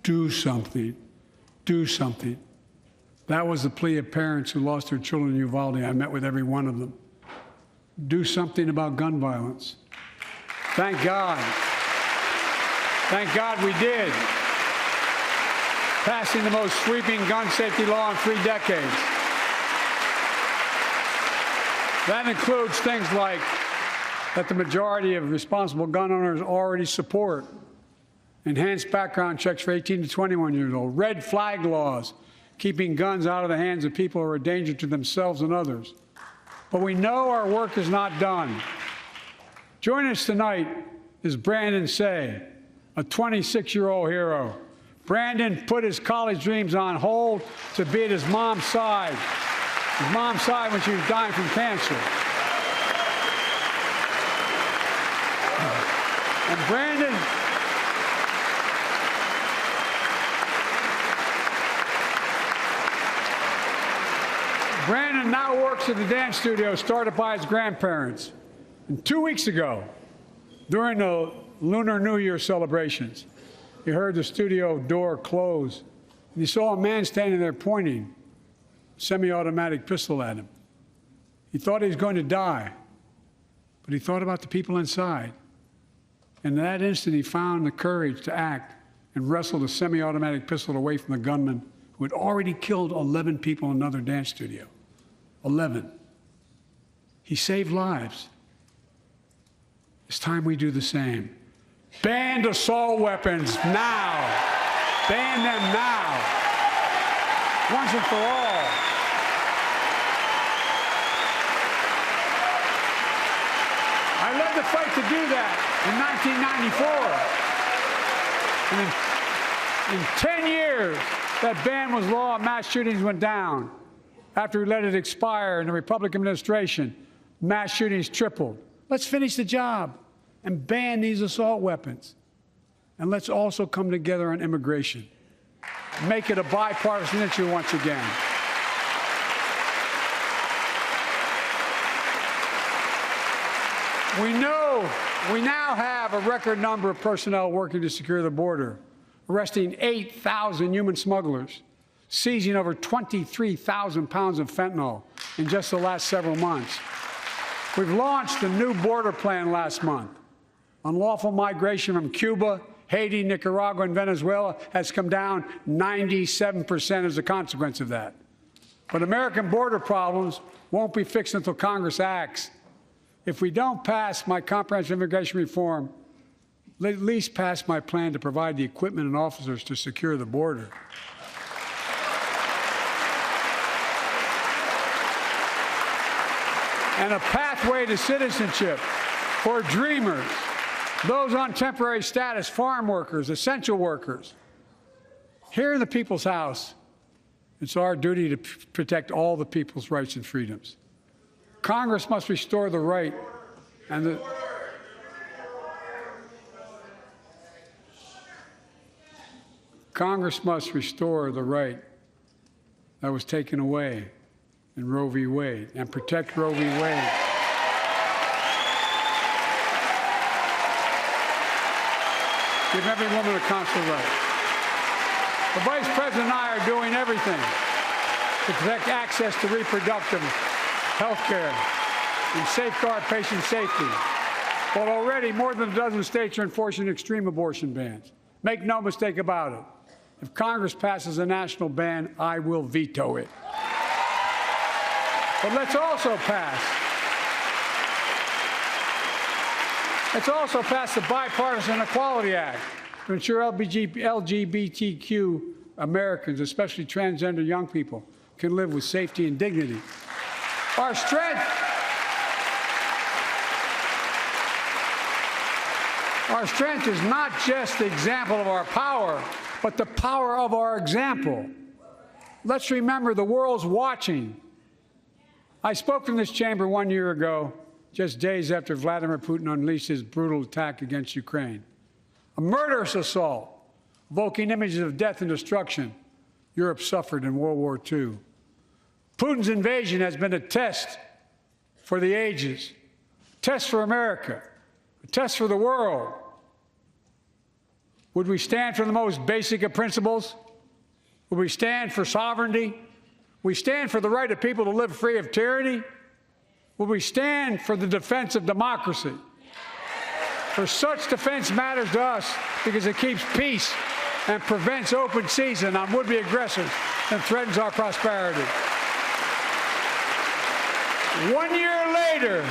Do something. Do something. That was the plea of parents who lost their children in Uvalde. I met with every one of them. Do something about gun violence. Thank God. Thank God we did. Passing the most sweeping gun safety law in 3 decades. That includes things like that the majority of responsible gun owners already support, enhanced background checks for 18 to 21 years old, red flag laws, keeping guns out of the hands of people who are a danger to themselves and others. But we know our work is not done. Joining us tonight is Brandon Say, a 26-year-old hero. Brandon put his college dreams on hold to be at his mom's side. His mom's side when she was dying from cancer. And Brandon now works at the dance studio started by his grandparents. And 2 weeks ago, during the Lunar New Year celebrations, he heard the studio door close, and he saw a man standing there pointing a semi-automatic pistol at him. He thought he was going to die, but he thought about the people inside. And in that instant, he found the courage to act and wrestled a semi-automatic pistol away from the gunman who had already killed 11 people in another dance studio. 11. He saved lives. It's time we do the same. Ban assault weapons now. Ban them now. Once and for all. I led the fight to do that in 1994. And in 10 years, that ban was law and mass shootings went down. after we let it expire in the Republican administration, mass shootings tripled. Let's finish the job and ban these assault weapons. And let's also come together on immigration. Make it a bipartisan issue once again. We now have a record number of personnel working to secure the border, arresting 8,000 human smugglers, seizing over 23,000 pounds of fentanyl in just the last several months. We've launched a new border plan last month. Unlawful migration from Cuba, Haiti, Nicaragua, and Venezuela has come down 97% as a consequence of that. But American border problems won't be fixed until Congress acts. If we don't pass my comprehensive immigration reform, at least pass my plan to provide the equipment and officers to secure the border. And a pathway to citizenship for dreamers, those on temporary status, farm workers, essential workers. Here in the People's House, it's our duty to protect all the people's rights and freedoms. Congress must restore the right and the Congress must restore the right that was taken away in Roe v. Wade and protect Roe v. Wade. Give every woman a consular right. The Vice President and I are doing everything to protect access to reproductive health care and safeguard patient safety. But already more than a dozen states are enforcing extreme abortion bans. Make no mistake about it. If Congress passes a national ban, I will veto it. But let's also pass the Bipartisan Equality Act to ensure LGBTQ Americans, especially transgender young people, can live with safety and dignity. Our strength is not just the example of our power, but the power of our example. Let's remember the world's watching. I spoke from this chamber 1 year ago, just days after Vladimir Putin unleashed his brutal attack against Ukraine. A murderous assault, evoking images of death and destruction Europe suffered in World War II. Putin's invasion has been a test for the ages, a test for America, a test for the world. Would we stand for the most basic of principles? Would we stand for sovereignty? Would we stand for the right of people to live free of tyranny? Would we stand for the defense of democracy? For such defense matters to us because it keeps peace and prevents open season on would-be aggressors and threatens our prosperity. 1 year later,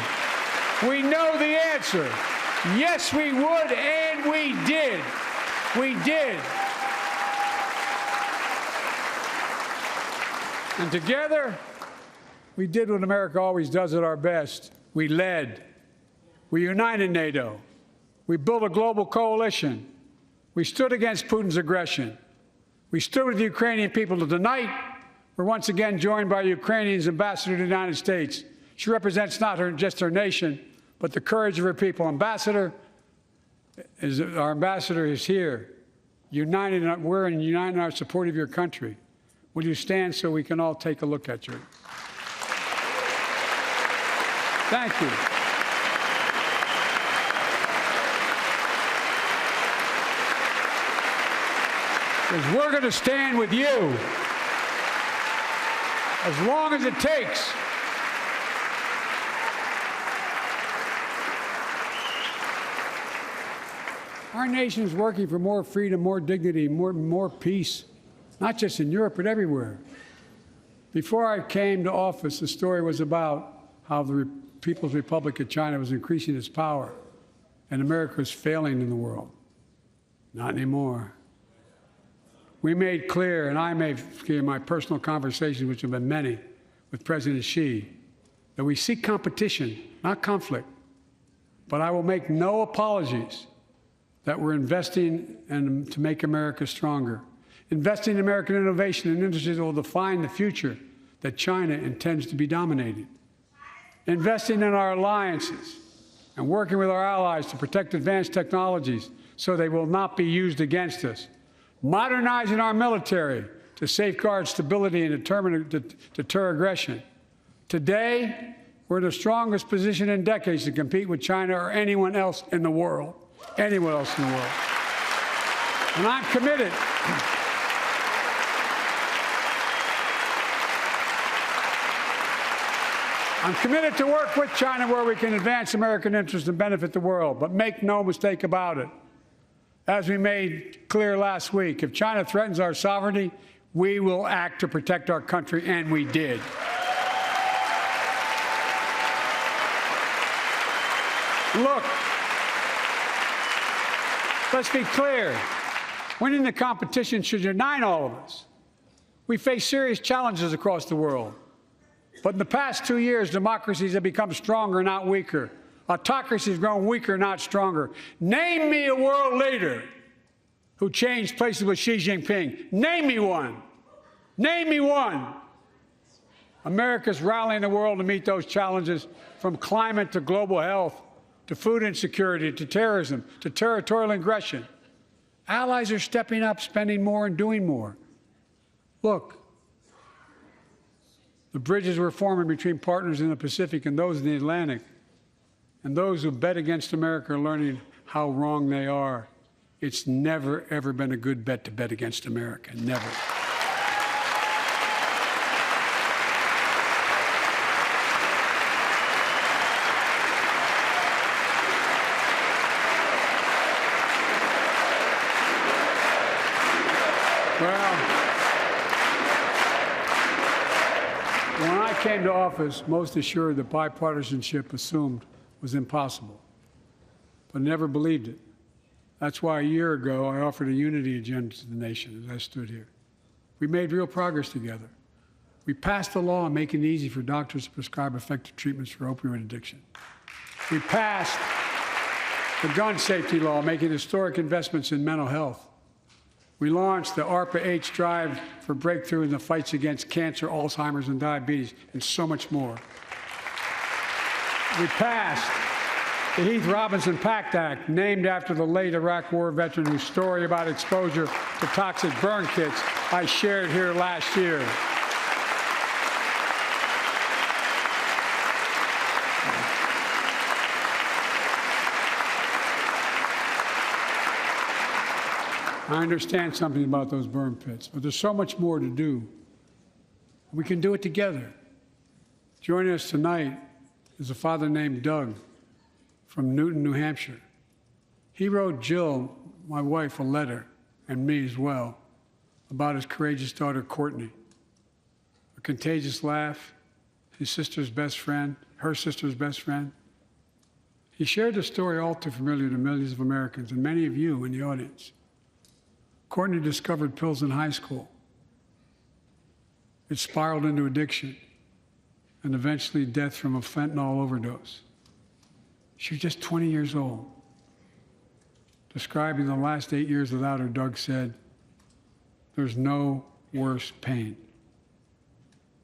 we know the answer. Yes, we would, and we did. We did. And together, we did what America always does at our best. We led. We united NATO. We built a global coalition. We stood against Putin's aggression. We stood with the Ukrainian people. Tonight, we're once again joined by Ukrainian's ambassador to the United States. She represents not just her nation, but the courage of her people. Our ambassador is here, we're united in our support of your country. Will you stand so we can all take a look at you? Thank you. Because we're going to stand with you as long as it takes. Our nation is working for more freedom, more dignity, more peace, not just in Europe, but everywhere. Before I came to office, the story was about how the People's Republic of China was increasing its power and America was failing in the world. Not anymore. We made clear, and I made clear in my personal conversations, which have been many, with President Xi, that we seek competition, not conflict. But I will make no apologies that we're investing to make America stronger, investing in American innovation and industries that will define the future, that China intends to be dominating. Investing in our alliances and working with our allies to protect advanced technologies so they will not be used against us. Modernizing our military to safeguard stability and deter aggression. Today, we're in the strongest position in decades to compete with China or anyone else in the world. Anyone else in the world. And I'm committed. I'm committed to work with China where we can advance American interests and benefit the world. But make no mistake about it. As we made clear last week, if China threatens our sovereignty, we will act to protect our country, and we did. Look, let's be clear. Winning the competition should unite all of us. We face serious challenges across the world. But in the past 2 years, democracies have become stronger, not weaker. Autocracy has grown weaker, not stronger. Name me a world leader who changed places with Xi Jinping. Name me one. Name me one. America's rallying the world to meet those challenges, from climate to global health, to food insecurity, to terrorism, to territorial aggression. Allies are stepping up, spending more and doing more. Look, the bridges we're forming between partners in the Pacific and those in the Atlantic, and those who bet against America are learning how wrong they are. It's never, ever been a good bet to bet against America. Never. Well, when I came to office, most assured that bipartisanship assumed was impossible, but never believed it. That's why a year ago I offered a unity agenda to the nation as I stood here. We made real progress together. We passed a law making it easy for doctors to prescribe effective treatments for opioid addiction. We passed the gun safety law, making historic investments in mental health. We launched the ARPA-H drive for breakthrough in the fights against cancer, Alzheimer's, and diabetes, and so much more. We passed the Heath Robinson Pact Act, named after the late Iraq War veteran whose story about exposure to toxic burn kits I shared here last year. I understand something about those burn pits, but there's so much more to do. We can do it together. Joining us tonight is a father named Doug from Newton, New Hampshire. He wrote Jill, my wife, a letter, and me as well, about his courageous daughter, Courtney. A contagious laugh, his sister's best friend, her sister's best friend. He shared a story all too familiar to millions of Americans and many of you in the audience. Courtney discovered pills in high school. It spiraled into addiction and eventually death from a fentanyl overdose. She was just 20 years old. Describing the last 8 years without her, Doug said, "There's no worse pain."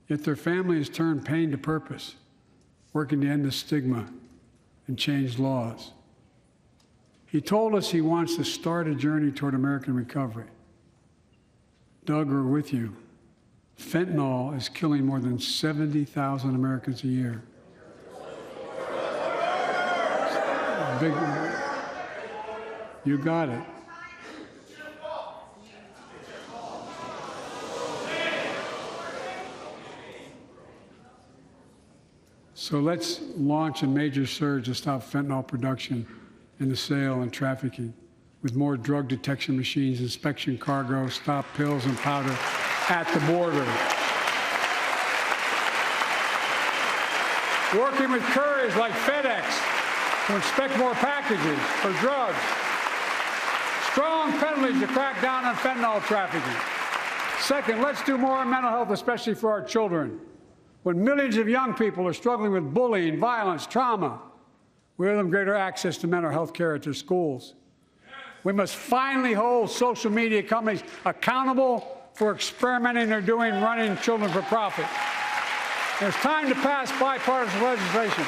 Yet their family has turned pain to purpose, working to end the stigma and change laws. He told us he wants to start a journey toward American recovery. Doug, we're with you. Fentanyl is killing more than 70,000 Americans a year. Big, you got it. So let's launch a major surge to stop fentanyl production and the sale and trafficking, with more drug detection machines, inspection cargo, stop pills and powder at the border. Working with couriers like FedEx to inspect more packages for drugs. Strong penalties to crack down on fentanyl trafficking. Second, let's do more on mental health, especially for our children. When millions of young people are struggling with bullying, violence, trauma, we owe them greater access to mental health care at their schools. We must finally hold social media companies accountable for experimenting or running children for profit. And it's time to pass bipartisan legislation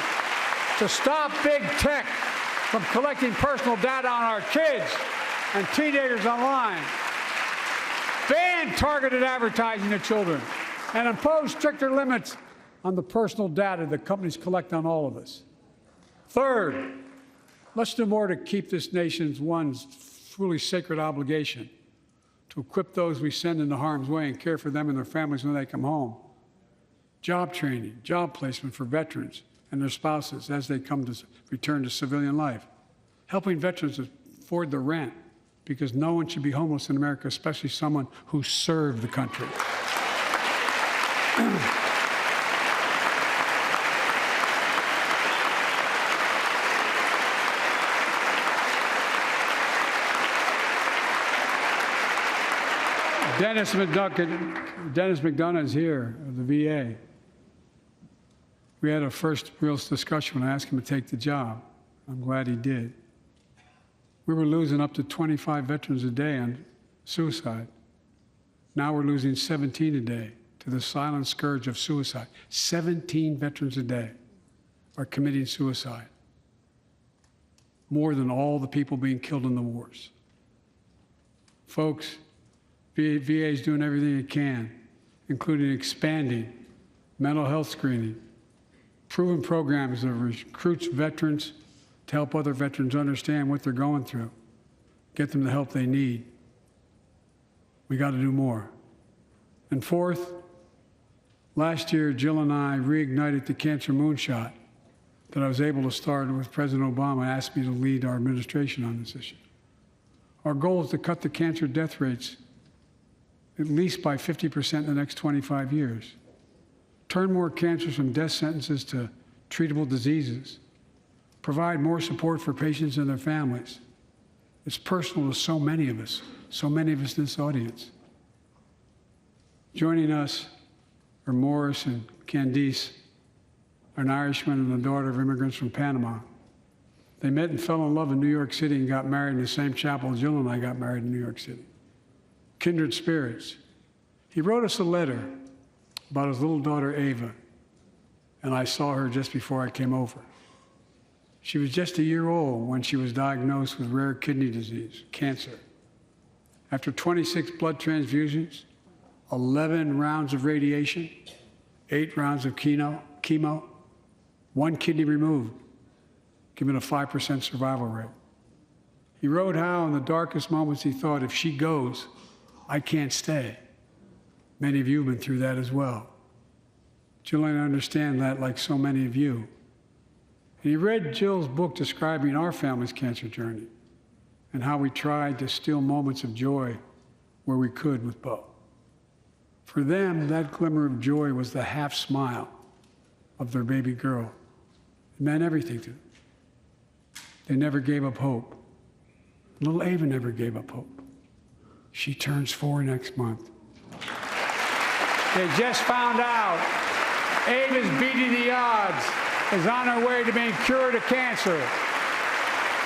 to stop big tech from collecting personal data on our kids and teenagers online, ban targeted advertising to children, and impose stricter limits on the personal data that companies collect on all of us. Third, let's do more to keep this nation's one truly sacred obligation to equip those we send into harm's way and care for them and their families when they come home. Job training, job placement for veterans and their spouses as they come to return to civilian life. Helping veterans afford the rent, because no one should be homeless in America, especially someone who served the country. Dennis McDonough is here of the VA. We had a first real discussion when I asked him to take the job. I'm glad he did. We were losing up to 25 veterans a day on suicide. Now we're losing 17 a day to the silent scourge of suicide. 17 veterans a day are committing suicide, more than all the people being killed in the wars. Folks, VA is doing everything it can, including expanding mental health screening, proven programs that recruits veterans to help other veterans understand what they're going through, get them the help they need. We got to do more. And fourth, last year, Jill and I reignited the cancer moonshot that I was able to start with President Obama asked me to lead our administration on this issue. Our goal is to cut the cancer death rates at least by 50% in the next 25 years. Turn more cancers from death sentences to treatable diseases. Provide more support for patients and their families. It's personal to so many of us in this audience. Joining us are Morris and Candice, an Irishman and the daughter of immigrants from Panama. They met and fell in love in New York City and got married in the same chapel Jill and I got married in New York City. Kindred spirits. He wrote us a letter about his little daughter, Ava, and I saw her just before I came over. She was just a year old when she was diagnosed with rare kidney disease, cancer. After 26 blood transfusions, 11 rounds of radiation, 8 rounds of chemo, 1 kidney removed, giving a 5% survival rate. He wrote how in the darkest moments he thought, if she goes, I can't stay. Many of you have been through that as well. Jill and I understand that like so many of you. And he read Jill's book describing our family's cancer journey and how we tried to steal moments of joy where we could with Bo. For them, that glimmer of joy was the half smile of their baby girl. It meant everything to them. They never gave up hope. Little Ava never gave up hope. She turns 4 next month. They just found out Ava's beating the odds, is on her way to being cured of cancer.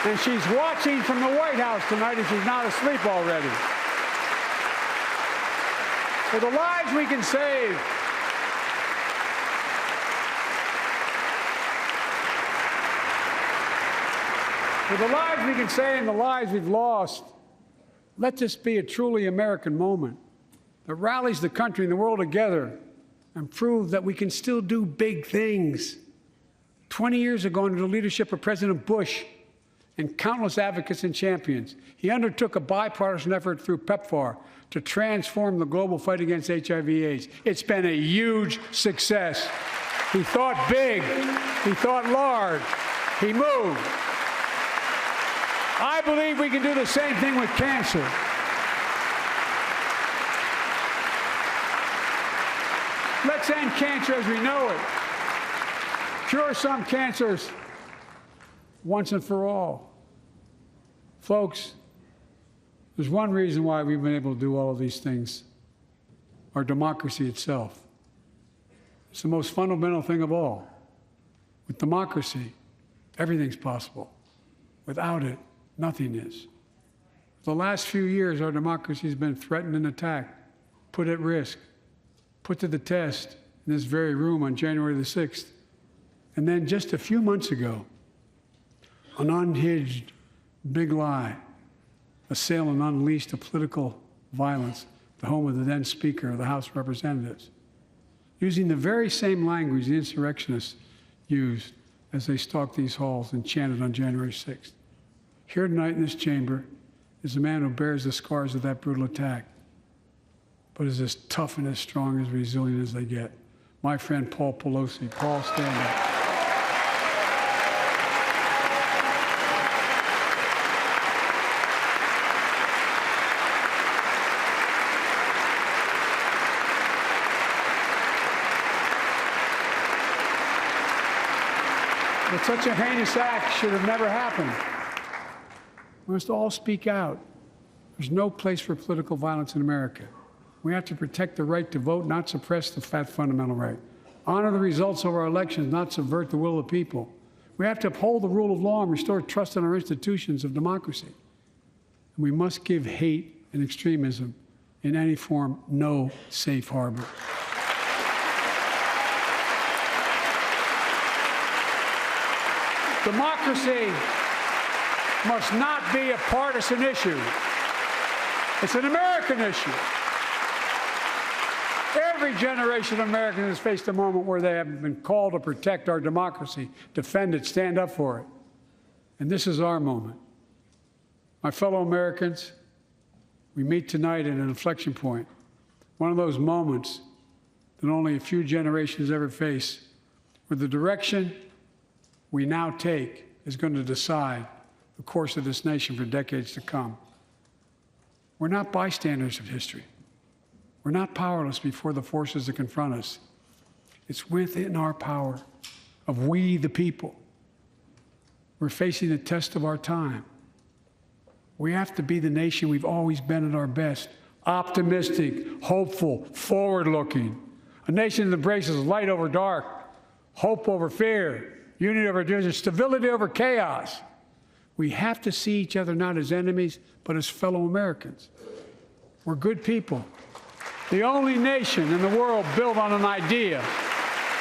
And she's watching from the White House tonight if she's not asleep already. For the lives we can save, for the lives we can save and the lives we've lost, let this be a truly American moment that rallies the country and the world together and proves that we can still do big things. 20 years ago, under the leadership of President Bush and countless advocates and champions, he undertook a bipartisan effort through PEPFAR to transform the global fight against HIV/AIDS. It's been a huge success. He thought big. He thought large. He moved. I believe we can do the same thing with cancer. Let's end cancer as we know it. Cure some cancers once and for all. Folks, there's one reason why we've been able to do all of these things. Our democracy itself. It's the most fundamental thing of all. With democracy, everything's possible. Without it, nothing is. For the last few years, our democracy has been threatened and attacked, put at risk, put to the test, in this very room on January the 6th. And then just a few months ago, an unhinged big lie assailed and unleashed a political violence, the home of the then Speaker of the House of Representatives, using the very same language the insurrectionists used as they stalked these halls and chanted on January 6th. Here tonight in this chamber is a man who bears the scars of that brutal attack, but is as tough and as strong and as resilient as they get. My friend Paul Pelosi. Paul, stand up. But such a heinous act should have never happened. We must all speak out. There's no place for political violence in America. We have to protect the right to vote, not suppress the fundamental right. Honor the results of our elections, not subvert the will of the people. We have to uphold the rule of law and restore trust in our institutions of democracy. And we must give hate and extremism in any form no safe harbor. Democracy must not be a partisan issue. It's an American issue. Every generation of Americans has faced a moment where they have been called to protect our democracy, defend it, stand up for it. And this is our moment. My fellow Americans, we meet tonight at an inflection point, one of those moments that only a few generations ever face, where the direction we now take is going to decide the course of this nation for decades to come. We're not bystanders of history. We're not powerless before the forces that confront us. It's within our power of we, the people. We're facing the test of our time. We have to be the nation we've always been at our best, optimistic, hopeful, forward-looking, a nation that embraces light over dark, hope over fear, unity over division, stability over chaos. We have to see each other not as enemies, but as fellow Americans. We're good people. The only nation in the world built on an idea,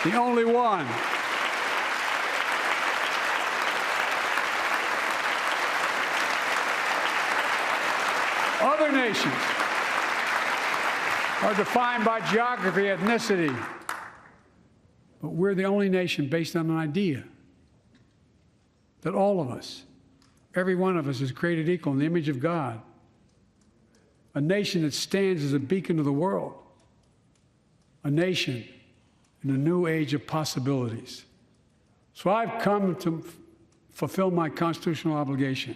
the only one. Other nations are defined by geography, ethnicity, but we're the only nation based on an idea that all of us, every one of us, is created equal in the image of God. A nation that stands as a beacon of the world. A nation in a new age of possibilities. So I've come to fulfill my constitutional obligation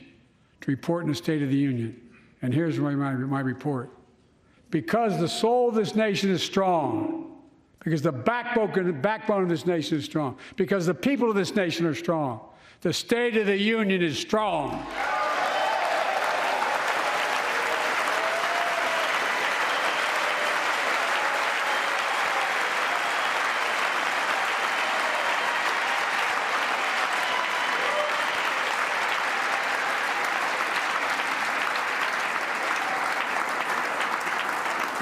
to report in the State of the Union. And here's my report. Because the soul of this nation is strong, because the backbone of this nation is strong, because the people of this nation are strong, the State of the Union is strong.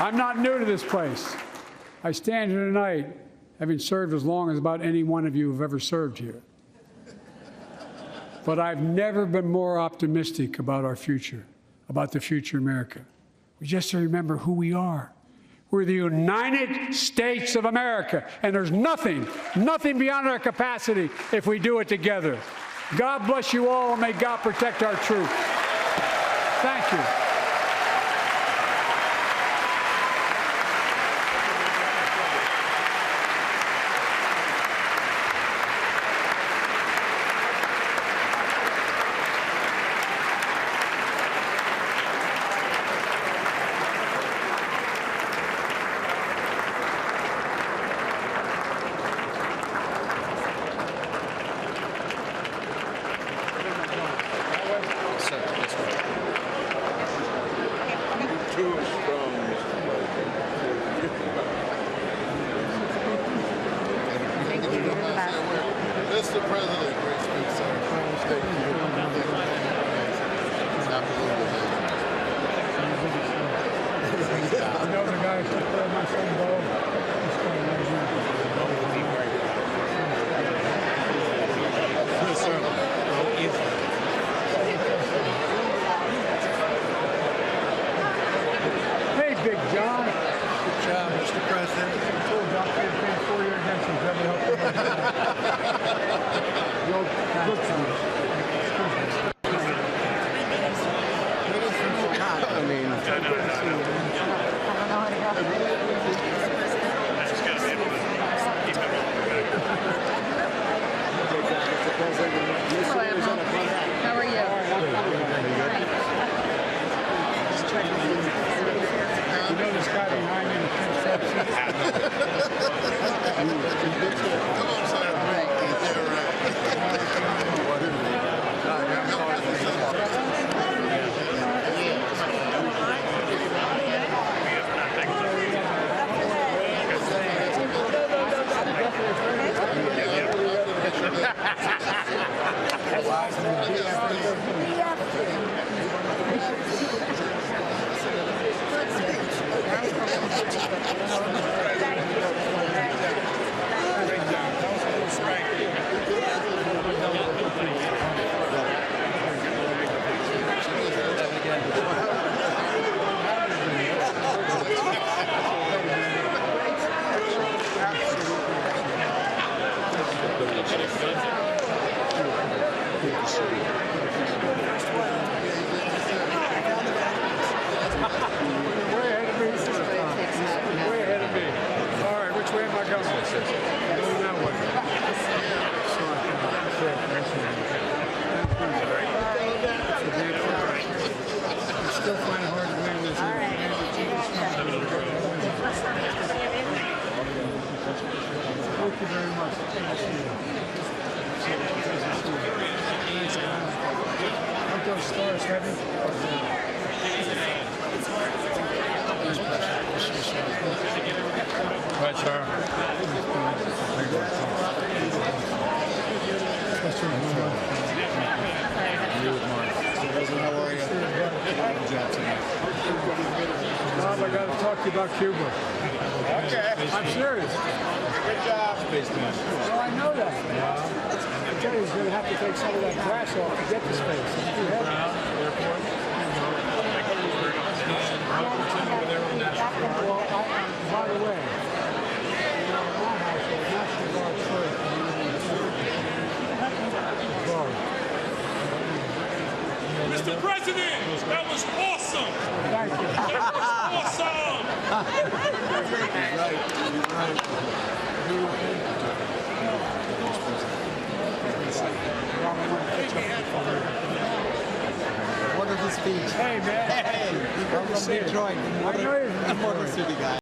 I'm not new to this place. I stand here tonight having served as long as about any one of you have ever served here. But I've never been more optimistic about our future, about the future of America. We just have to remember who we are. We're the United States of America, and there's nothing beyond our capacity if we do it together. God bless you all, and may God protect our troops. Thank you. How are you? You know this guy behind me in the pink shirt? Thank you very much. Aren't those stars heavy? Right, sir. How are you? Bob, I got to talk to you about Cuba. Okay. I'm serious. Good job. Well, I know that. I tell you, he's going to have to take some of that grass off to get the space. It's too heavy. Well, by the way, my household, National Guard first. Mr. President, that was awesome! Thank you. That was awesome! Wonderful speech. Hey, man. Hey, welcome to Detroit. I know you're from Motor City guy.